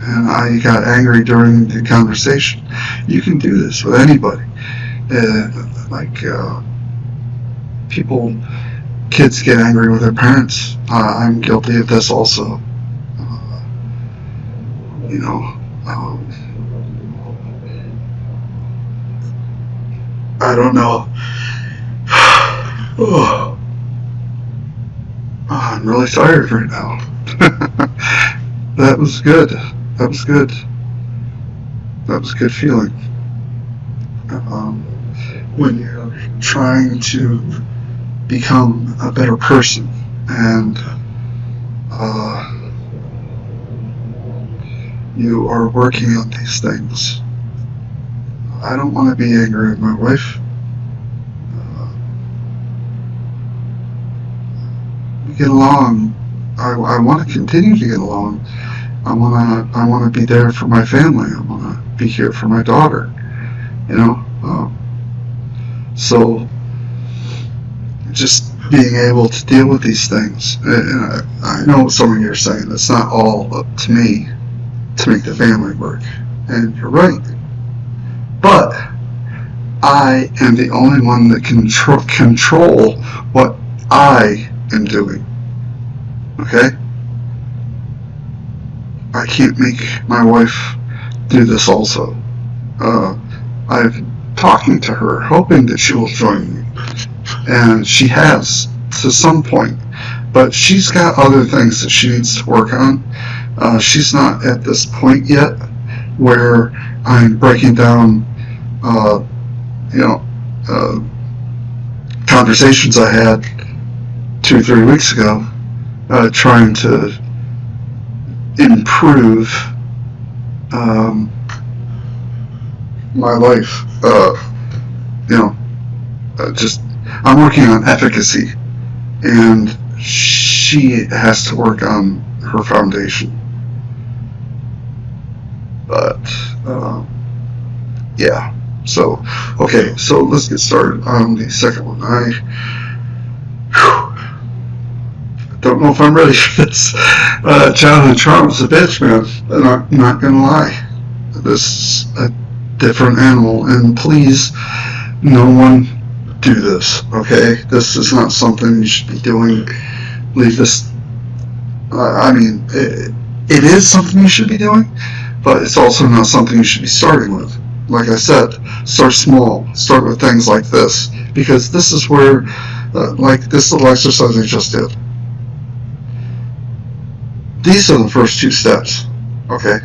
And I got angry during the conversation. You can do this with anybody. Kids get angry with their parents. I'm guilty of this also. I don't know. I'm really tired right now. That was good. That was good. That was a good feeling. When you're trying to become a better person and you are working on these things. I don't want to be angry at my wife. We get along. I want to continue to get along. I wanna be there for my family. I wanna be here for my daughter. You know, so just being able to deal with these things. And I know some of you are saying it's not all up to me to make the family work, and you're right. But I am the only one that can control what I am doing. Okay? I can't make my wife do this also. I'm talking to her, hoping that she will join me. And she has, to some point. But she's got other things that she needs to work on. She's not at this point yet where I'm breaking down, conversations I had 2 or 3 weeks ago, trying to improve my life. Just I'm working on efficacy, and she has to work on her foundation. But yeah. So okay. So let's get started on the second one. I don't know if I'm ready for this. Childhood trauma's a bitch, man. I'm not gonna lie. This is a different animal, and please, no one do this, okay? This is not something you should be doing. Leave this. It is something you should be doing, but it's also not something you should be starting with. Like I said, start small. Start with things like this, because this is where, like this little exercise I just did. These are the first 2 steps, okay?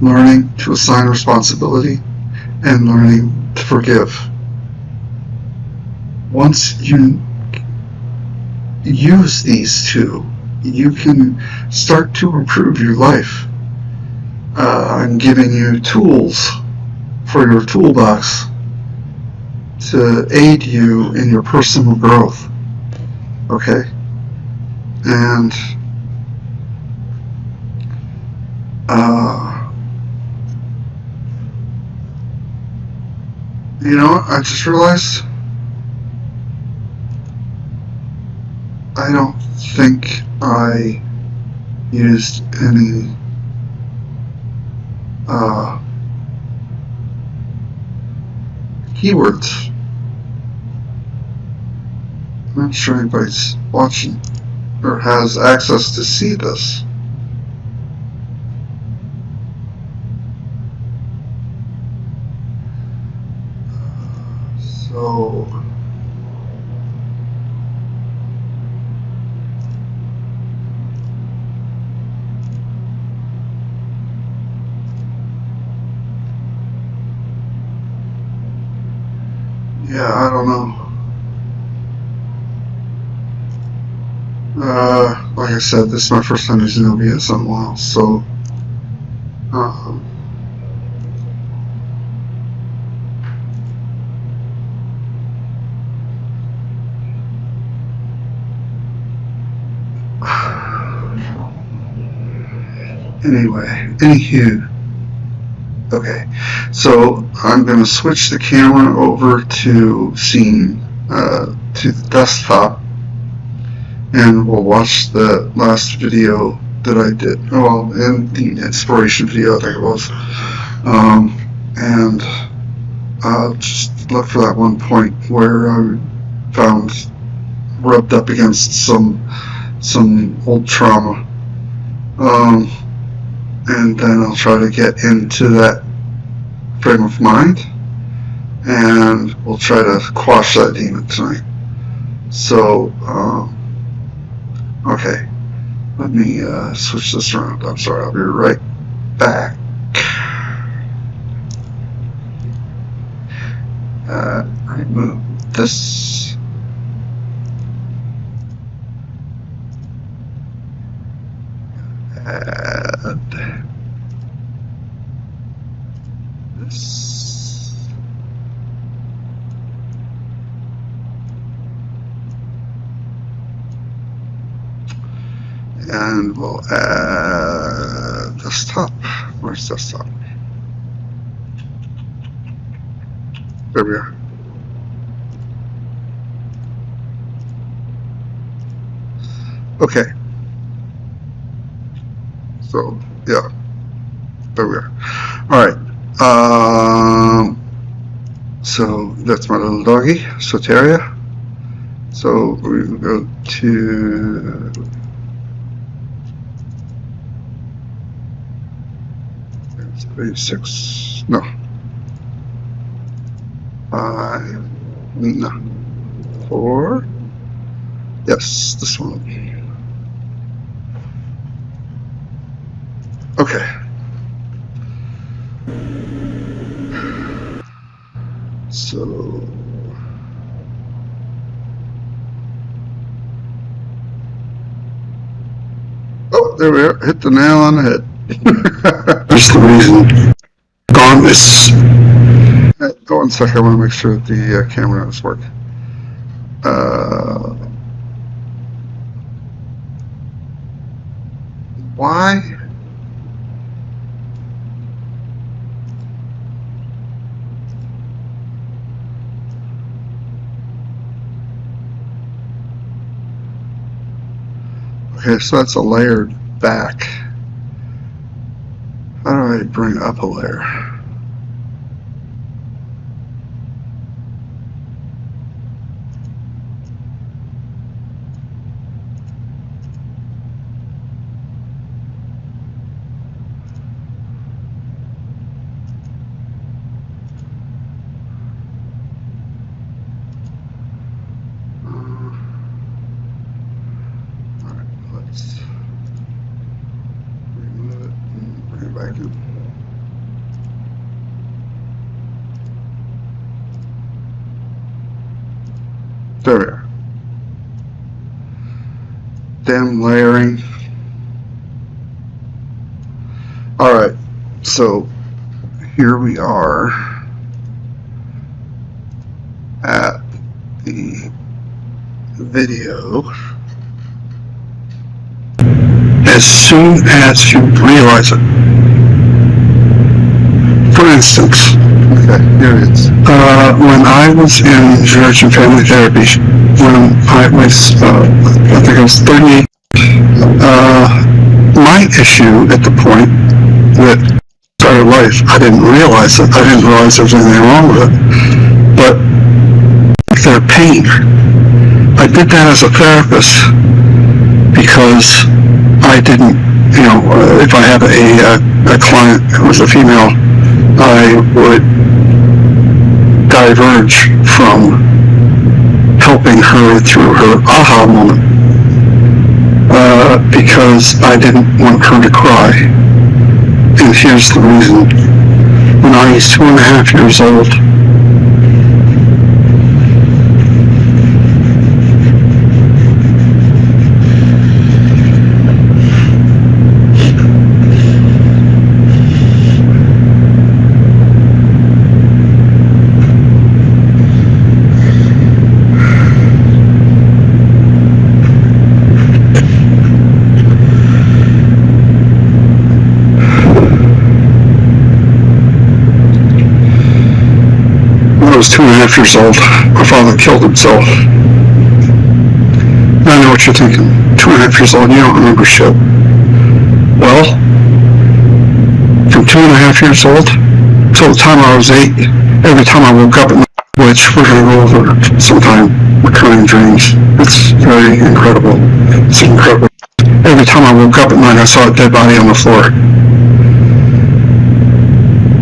Learning to assign responsibility and learning to forgive. Once you use these 2, you can start to improve your life. I'm giving you tools for your toolbox to aid you in your personal growth, okay? And I just realized I don't think I used any keywords. I'm not sure anybody's watching or has access to see this. So yeah, I don't know. Like I said, this is my first time using OBS in a while, so anywho, okay, so I'm going to switch the camera over to scene, to the desktop, and we'll watch the last video that I did, and the inspiration video I think it was, and I'll just look for that one point where I found rubbed up against some old trauma, and then I'll try to get into that frame of mind, and we'll try to quash that demon tonight. So, okay, let me switch this around. I'm sorry, I'll be right back. Remove this. Add this. And we'll add desktop. Where's desktop? There we are. Okay. So, yeah. There we are. All right. So that's my little doggy, Soteria. So we go to page 6. No. 5. No. 4. Yes, this one. Okay. So there we are. Hit the nail on the head. That's the reason. Gone this. Go one second. I want to make sure that the camera is working. Why? Okay, so that's a layered back. How do I bring up a layer? There we are. Then layering. All right, so here we are at the video. As soon as you realize it. For instance, okay, here it is. When I was in marriage and family therapy, when I was, I think I was 38, my issue at the point that started life, I didn't realize it. I didn't realize there was anything wrong with it. But their pain. I did that as a therapist because I didn't, you know, if I had a client who was a female, I would diverge from helping her through her aha moment because I didn't want her to cry. And here's the reason. When I was 2.5 years old, I was 2.5 years old, my father killed himself. And I know what you're thinking. 2.5 years old, you don't remember shit. Well, from 2.5 years old till the time I was 8, every time I woke up at night, which we're going to go over sometime, recurring dreams. It's very incredible. It's incredible. Every time I woke up at night, I saw a dead body on the floor.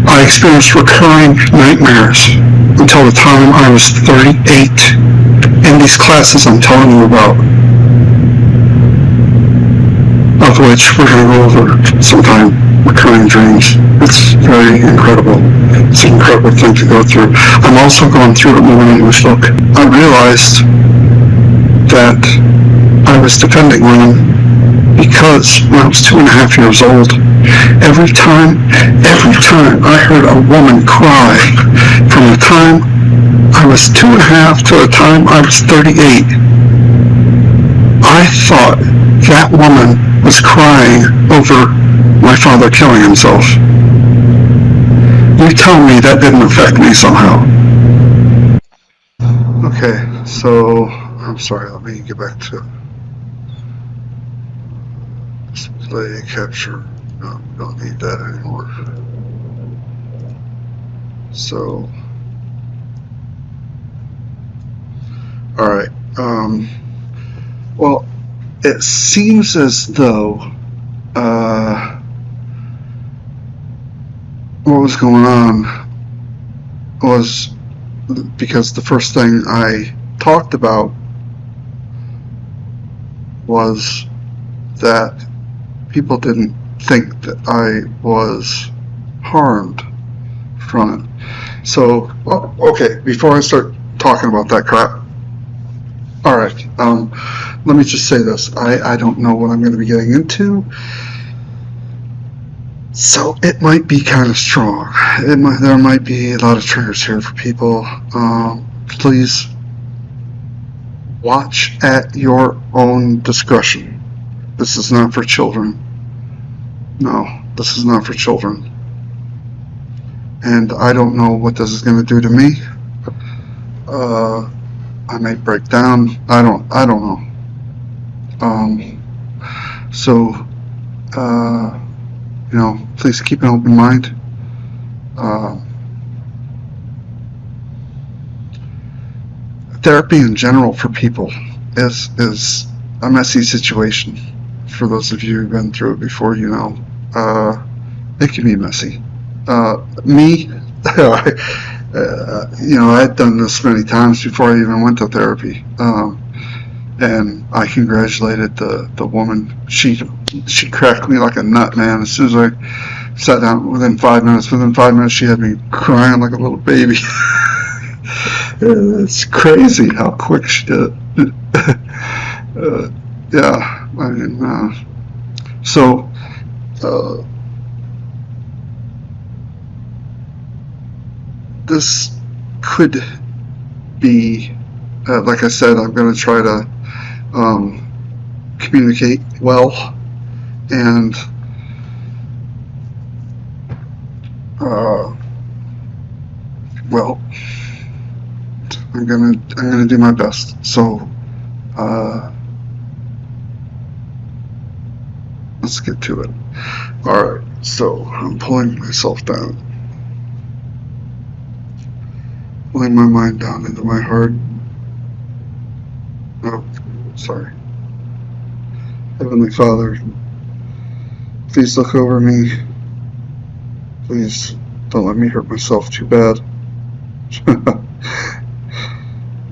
I experienced recurring nightmares until the time I was 38 in these classes I'm telling you about, of which we're going to go over sometime, recurring dreams. It's very incredible. It's an incredible thing to go through. I'm also going through it more in English book. I realized that I was defending women because when I was 2.5 years old, every time I heard a woman cry, from the time I was 2.5 to the time I was 38, I thought that woman was crying over my father killing himself. You tell me that didn't affect me somehow. Okay, so I'm sorry, let me get back to display capture. No, don't need that anymore. So, alright, well, it seems as though, what was going on was because the first thing I talked about was that people didn't think that I was harmed from it. So, okay, before I start talking about that crap, alright, let me just say this. I don't know what I'm going to be getting into, so it might be kind of strong. There might be a lot of triggers here for people. Please watch at your own discretion. This is not for children. No, this is not for children. And I don't know what this is going to do to me. I may break down. I don't know. Please keep an open mind. Therapy in general for people is a messy situation. For those of you who've been through it before, you know, it can be messy. Me, I'd done this many times before I even went to therapy. And I congratulated the woman. She cracked me like a nut, man. As soon as I sat down, within 5 minutes, she had me crying like a little baby. It's crazy how quick she did it. Yeah, I mean, this could be, like I said, I'm going to try to communicate well, and I'm gonna do my best. So let's get to it. All right, so I'm pulling myself down, pulling my mind down into my heart. Oh, sorry. Heavenly Father, please look over me. Please don't let me hurt myself too bad.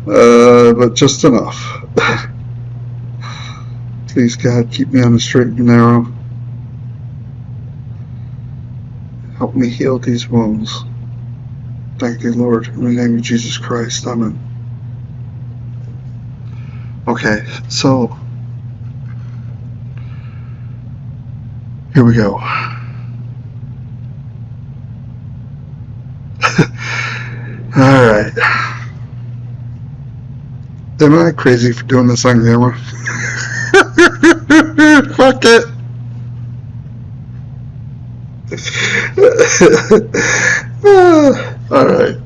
But just enough. Please, God, keep me on the straight and narrow. Help me heal these wounds. Thank you, Lord. In the name of Jesus Christ. Amen. Okay, so here we go. Alright. Am I crazy for doing this on camera? Fuck it. Alright.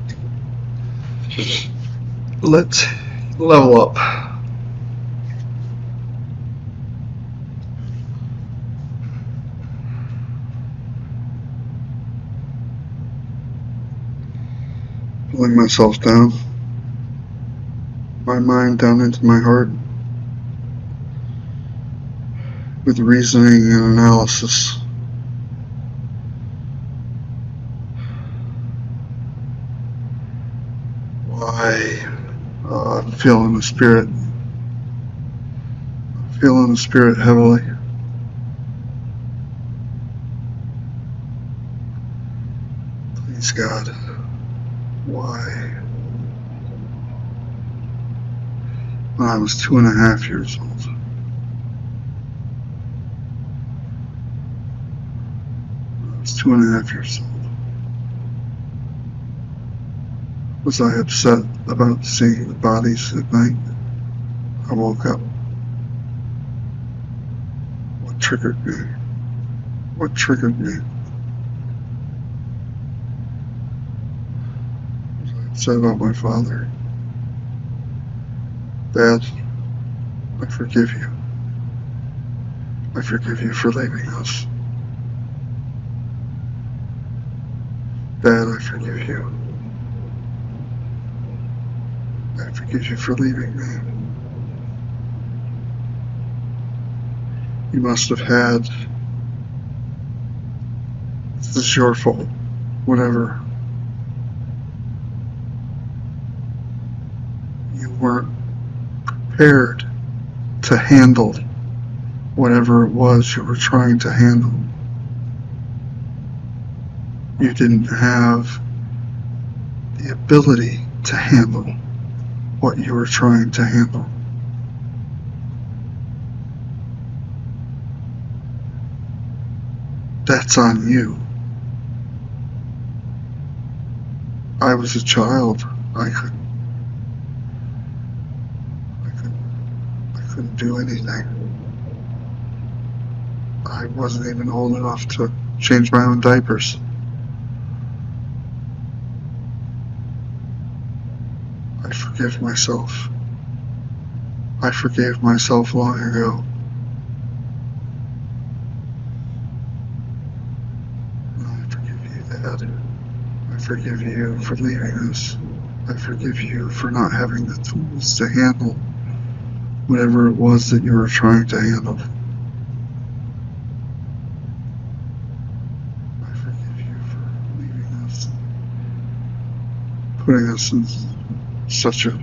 Let's level up. Pulling myself down, my mind down into my heart, with reasoning and analysis. Why? I'm feeling the Spirit. Feeling the Spirit heavily. Please, God. Why? When I was 2.5 years old. I was 2.5 years old. Was I upset about seeing the bodies at night? I woke up. What triggered me? What triggered me? I said about my father. Dad, I forgive you. I forgive you for leaving us. Dad, I forgive you. I forgive you for leaving me. You must have had. This is your fault. Whatever. You weren't prepared to handle whatever it was you were trying to handle. You didn't have the ability to handle what you were trying to handle. That's on you. I was a child. I couldn't do anything. I wasn't even old enough to change my own diapers. I forgive myself. I forgave myself long ago. I forgive you, Dad. I forgive you for leaving us. I forgive you for not having the tools to handle whatever it was that you were trying to handle. I forgive you for leaving us, putting us in such a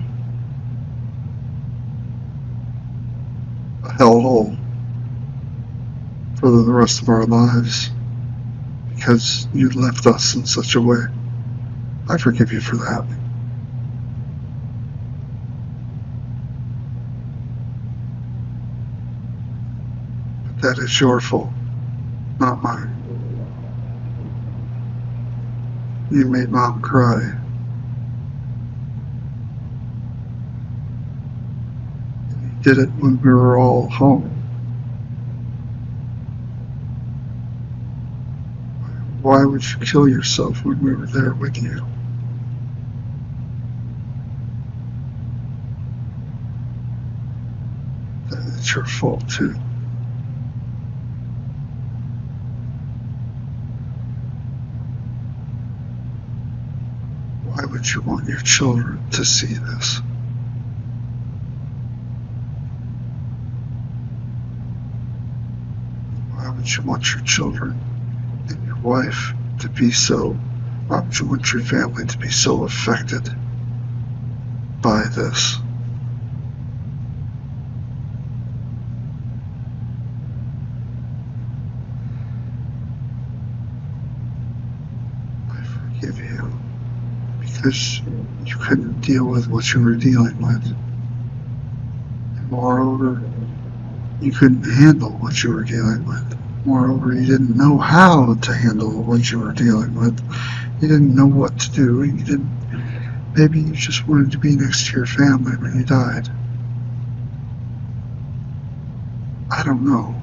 hellhole for the rest of our lives because you left us in such a way. I forgive you for that. But that is your fault, not mine. You made Mom cry. Did it when we were all home. Why would you kill yourself when we were there with you? That's your fault too. Why would you want your children to see this? Why would you want your children and your wife to be so, why would you want your family to be so affected by this? I forgive you because you couldn't deal with what you were dealing with. And moreover, you couldn't handle what you were dealing with. Moreover, you didn't know how to handle what you were dealing with. You didn't know what to do. Maybe you just wanted to be next to your family when you died. I don't know.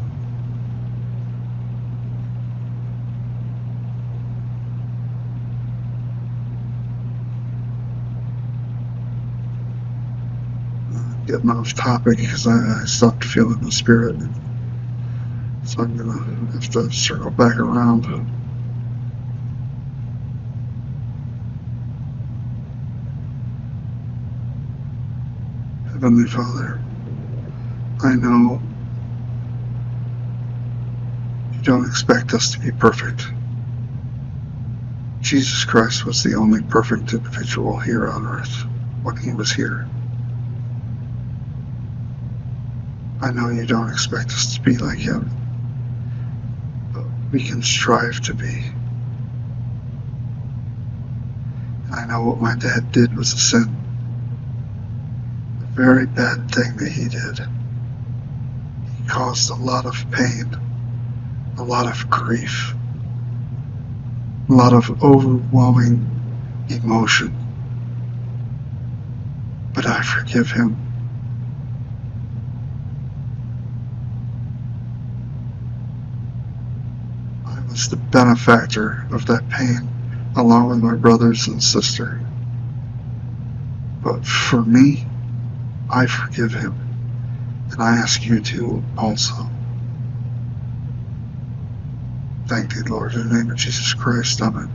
Getting off topic because I stopped feeling the spirit. So I'm gonna have to circle back around. Heavenly Father, I know you don't expect us to be perfect. Jesus Christ was the only perfect individual here on earth when he was here. I know you don't expect us to be like him, but we can strive to be. I know what my dad did was a sin. A very bad thing that he did. He caused a lot of pain, a lot of grief, a lot of overwhelming emotion. But I forgive him. was the benefactor of that pain, along with my brothers and sister. But for me, I forgive him, and I ask you to also. Thank thee, Lord, in the name of Jesus Christ. Amen.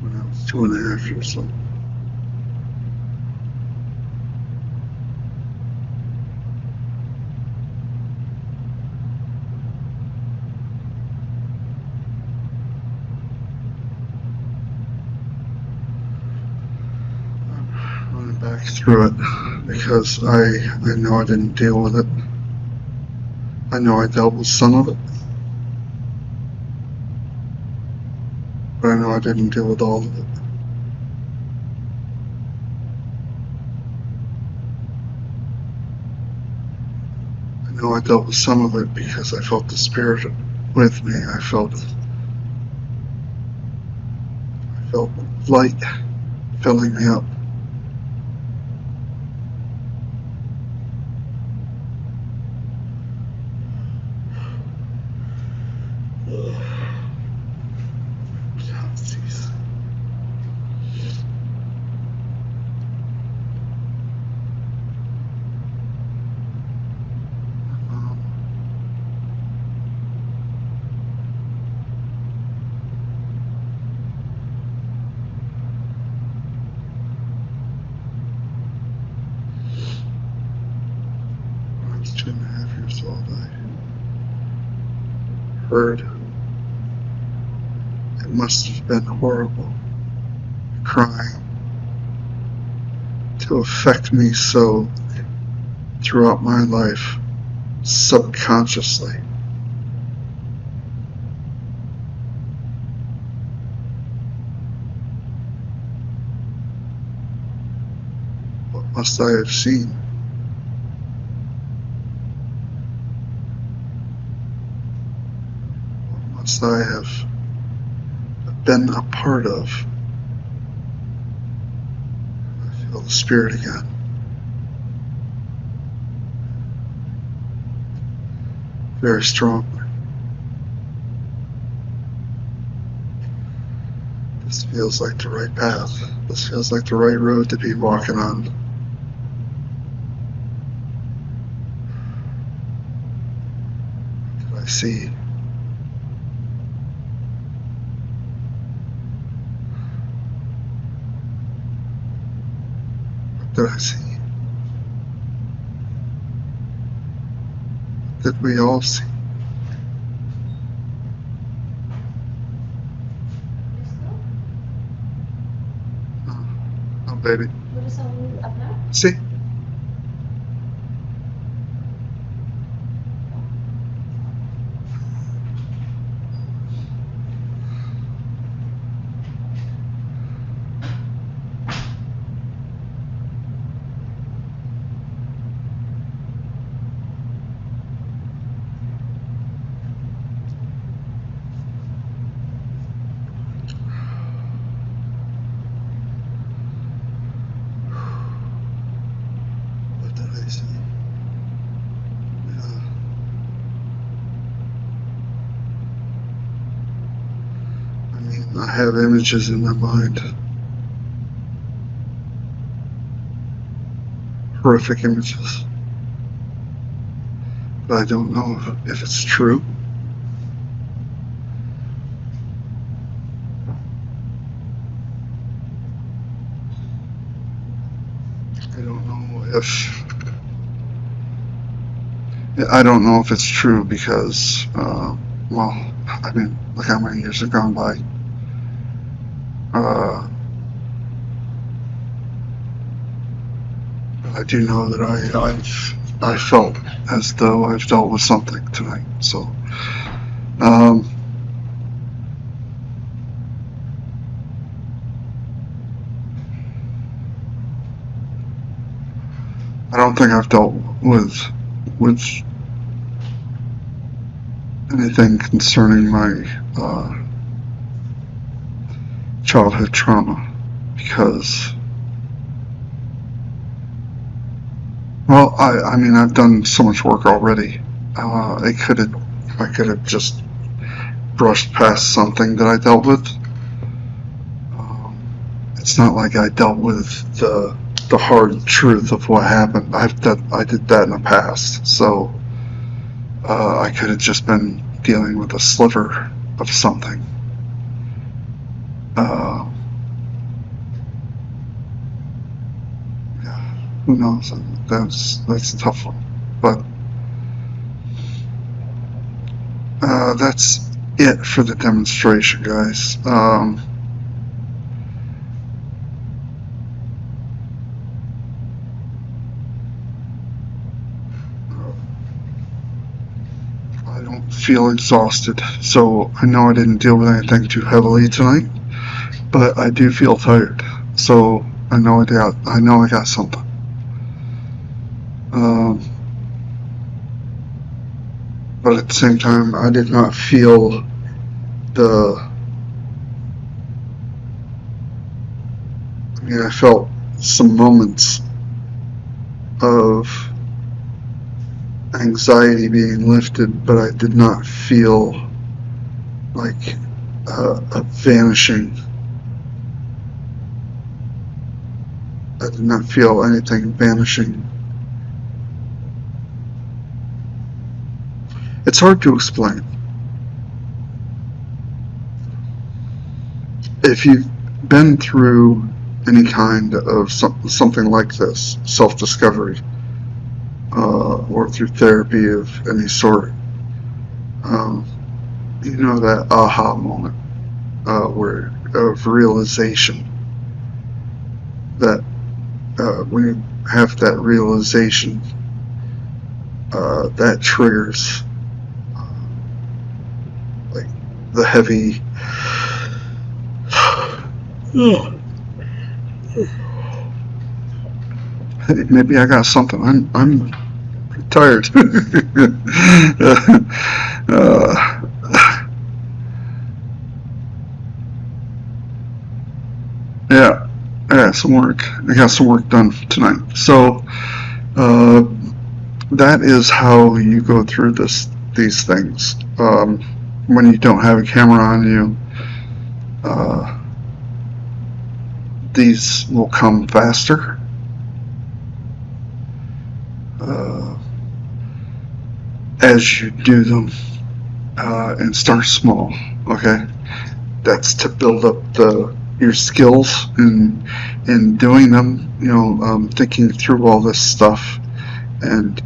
When I was 2.5 years old. I'm running back through it because I know I didn't deal with it. I know I dealt with some of it, but I know I didn't deal with all of it. I know I dealt with some of it because I felt the Spirit with me. I felt light filling me up. When I was 2.5 years old, I heard. It must have been horrible, crying, to affect me so throughout my life, subconsciously. What must I have seen? What must I have been a part of? I feel the Spirit again. Very strong. This feels like the right path. This feels like the right road to be walking on. What did I see? What did I see? What did we all see? Oh, baby. See? What did I see? I have images in my mind. Horrific images. But I don't know if it's true. I don't know if it's true because well, I mean, look how many years have gone by. I do know that I felt as though I've dealt with something tonight. So, I don't think I've dealt with anything concerning my childhood trauma because, well, I mean, I've done so much work already. I could have just brushed past something that I dealt with. It's not like I dealt with the hard truth of what happened. I did that in the past, so I could have just been dealing with a sliver of something. Yeah, who knows? That's a tough one, but that's it for the demonstration, guys. I don't feel exhausted, so I know I didn't deal with anything too heavily tonight, but I do feel tired, so I know I got something. But at the same time, I did not feel I felt some moments of anxiety being lifted, but I did not feel like a vanishing. I did not feel anything vanishing. It's hard to explain. If you've been through any kind of something like this, self-discovery, or through therapy of any sort, you know that aha moment of realization. That when you have that realization, that triggers like the heavy. Maybe I got something. I'm tired. Yeah, some work. I got some work done tonight. So that is how you go through these things. When you don't have a camera on you, these will come faster. As you do them, and start small. Okay, that's to build up your skills in doing them. Thinking through all this stuff and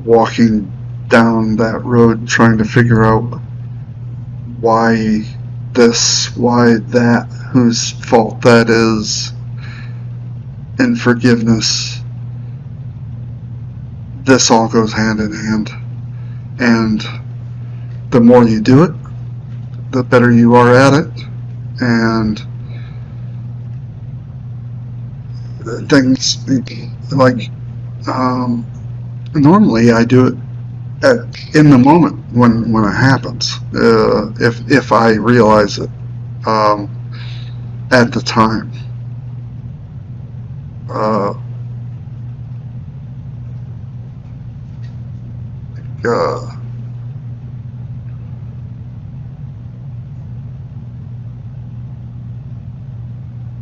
walking down that road, trying to figure out why this, why that, whose fault that is, and forgiveness. This all goes hand in hand, and the more you do it, the better you are at it, and things like normally I do it in the moment when it happens, if I realize it at the time.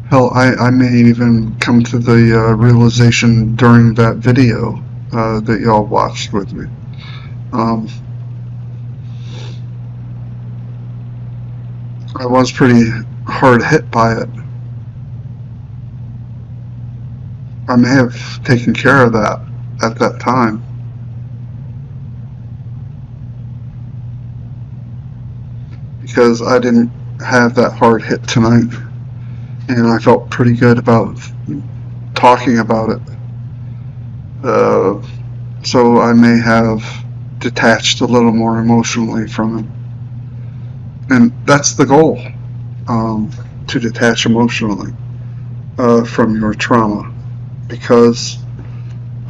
Hell, I may even come to the realization during that video that y'all watched with me. I was pretty hard hit by it. I may have taken care of that at that time. because I didn't have that hard hit tonight, and I felt pretty good about talking about it. So I may have detached a little more emotionally from it. And that's the goal, to detach emotionally from your trauma, because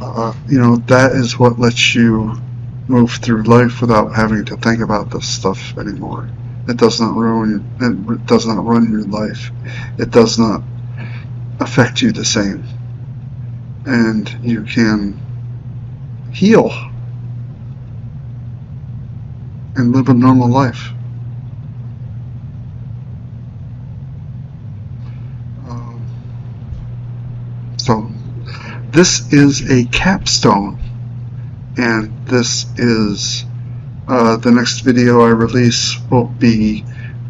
that is what lets you move through life without having to think about this stuff anymore. It does not ruin your life. It does not affect you the same, and you can heal and live a normal life. So this is a capstone, and this is the next video I release will be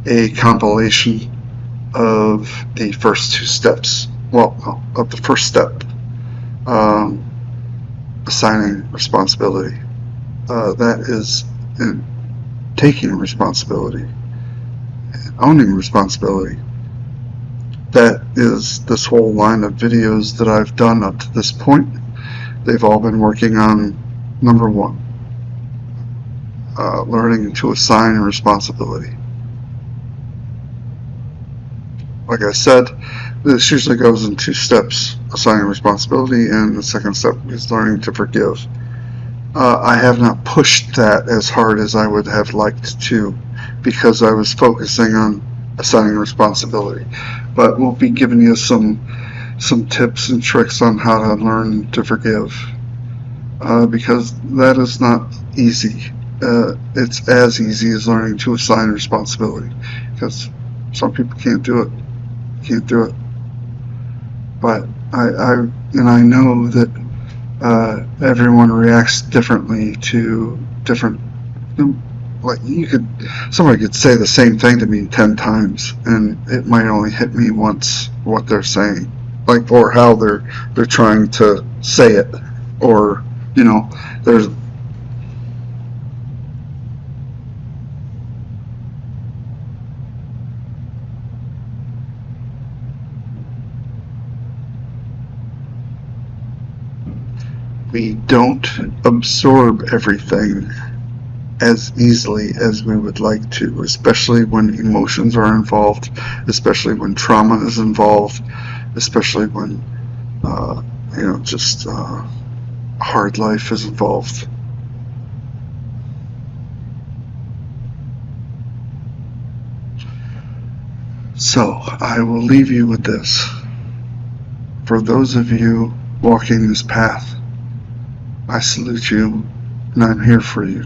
a compilation of the first two steps. Well, of the first step, assigning responsibility. That is taking responsibility, owning responsibility. That is this whole line of videos that I've done up to this point. They've all been working on number one, learning to assign responsibility. Like I said, this usually goes in 2 steps: assigning responsibility, and the second step is learning to forgive. I have not pushed that as hard as I would have liked to, because I was focusing on assigning responsibility. But we'll be giving you some tips and tricks on how to learn to forgive, because that is not easy. It's as easy as learning to assign responsibility, because some people can't do it. But I know that everyone reacts differently to different. Like somebody could say the same thing to me 10 times, and it might only hit me once what they're saying, or how they're trying to say it, or there's. We don't absorb everything as easily as we would like to, especially when emotions are involved, especially when trauma is involved, especially when just hard life is involved. So I will leave you with this. For those of you walking this path, I salute you, and I'm here for you.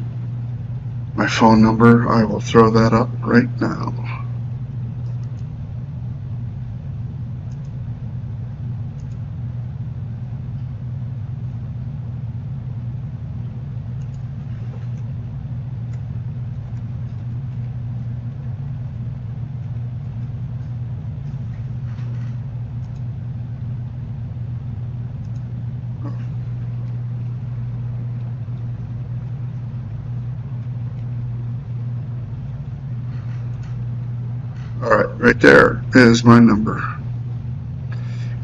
My phone number, I will throw that up right now. Alright, right there is my number.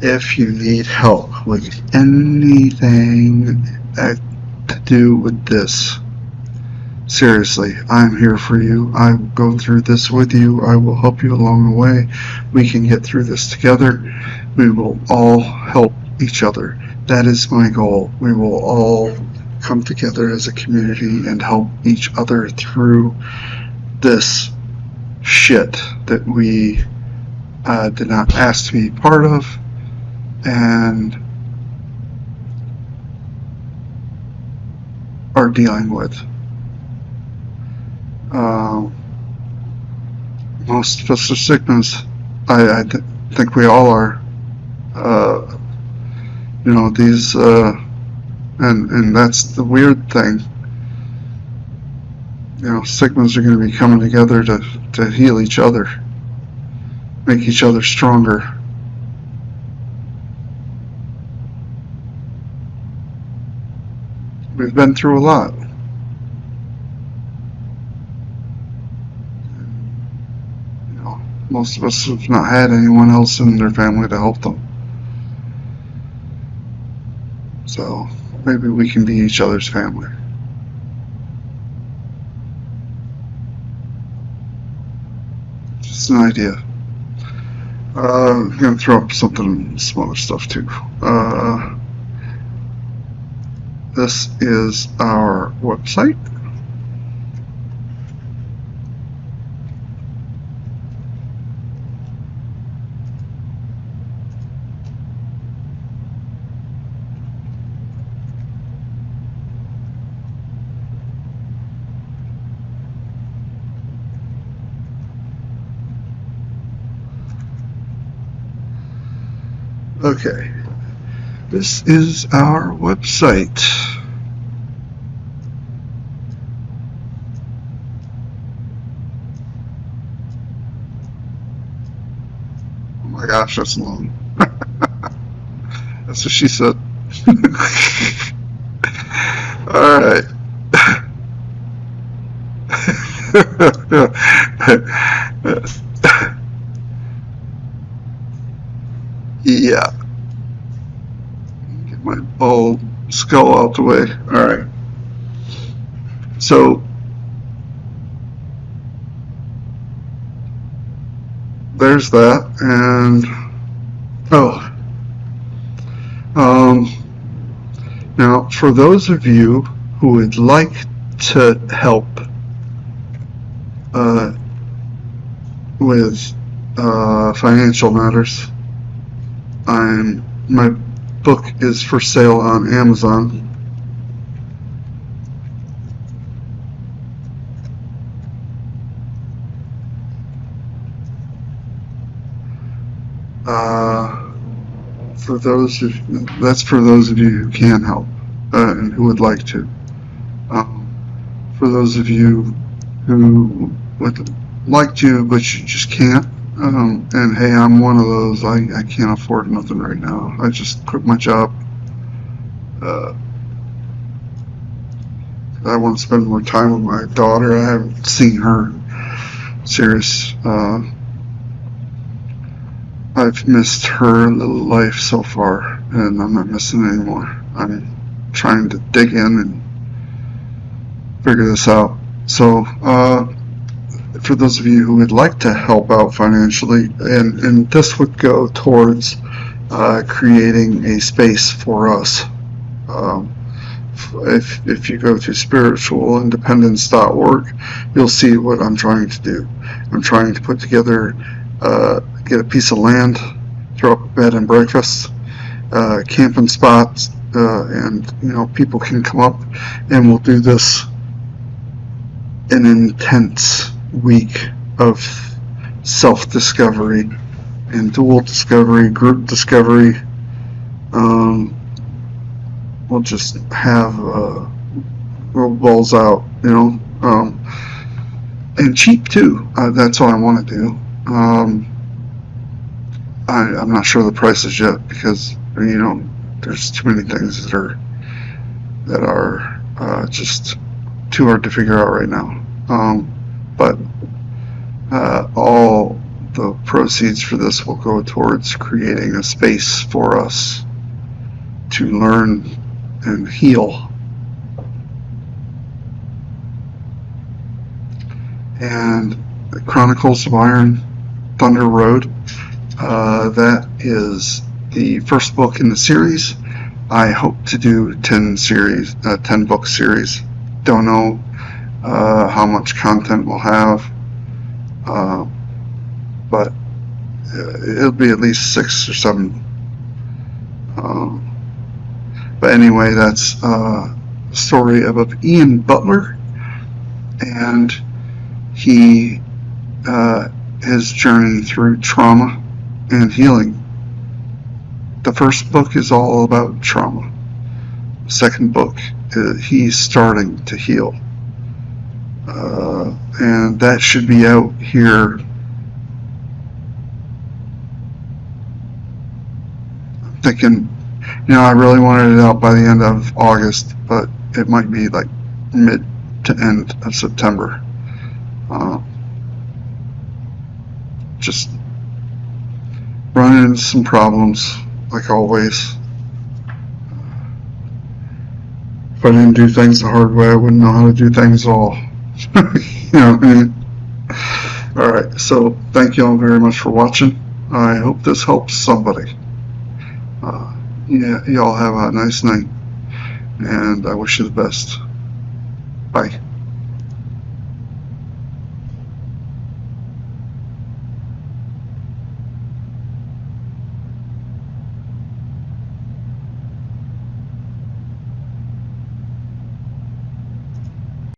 If you need help with anything to do with this, seriously, I'm here for you. I will go through this with you. I will help you along the way. We can get through this together. We will all help each other. That is my goal. We will all come together as a community and help each other through this shit that we did not ask to be part of, and are dealing with. Most of us are Sigmas. I think we all are. These, and that's the weird thing. Sigmas are going to be coming together to heal each other, make each other stronger. We've been through a lot. most of us have not had anyone else in their family to help them. So maybe we can be each other's family. Just an idea. I'm going to throw up some other stuff too. This is our website. Okay, this is our website. Oh my gosh, that's long. That's what she said. All right. Yeah. Get my bald skull out the way. All right. So there's that, and now for those of you who would like to help with financial matters, my book is for sale on Amazon. That's for those of you who can help and who would like to. For those of you who would like to but you just can't, and hey, I'm one of those. I can't afford nothing right now. I just quit my job. I want to spend more time with my daughter. I haven't seen her serious. I've missed her little life so far, and I'm not missing it anymore. I'm trying to dig in and figure this out. So, for those of you who would like to help out financially, and this would go towards creating a space for us. If you go to spiritualindependence.org, you'll see what I'm trying to do. I'm trying to put together, get a piece of land, throw up a bed and breakfast, camping spots, and people can come up, and we'll do this an intense week of self-discovery and dual discovery, group discovery. We'll just have roll balls out, and cheap too. That's what I want to do. I'm not sure the prices yet because there's too many things that are just too hard to figure out right now. But all the proceeds for this will go towards creating a space for us to learn and heal. And Chronicles of Iron Thunder Road, that is the first book in the series. I hope to do 10 book series. Don't know how much content we'll have, but it'll be at least 6 or 7. But anyway, that's the story of Ian Butler and his journey through trauma and healing. The first book is all about trauma. The second book, he's starting to heal. And that should be out here. I'm thinking, I really wanted it out by the end of August, but it might be like mid to end of September. just running into some problems, like always. If I didn't do things the hard way, I wouldn't know how to do things at all. You know what I mean? Alright, so thank you all very much for watching. I hope this helps somebody. Yeah, y'all have a nice night, and I wish you the best. Bye.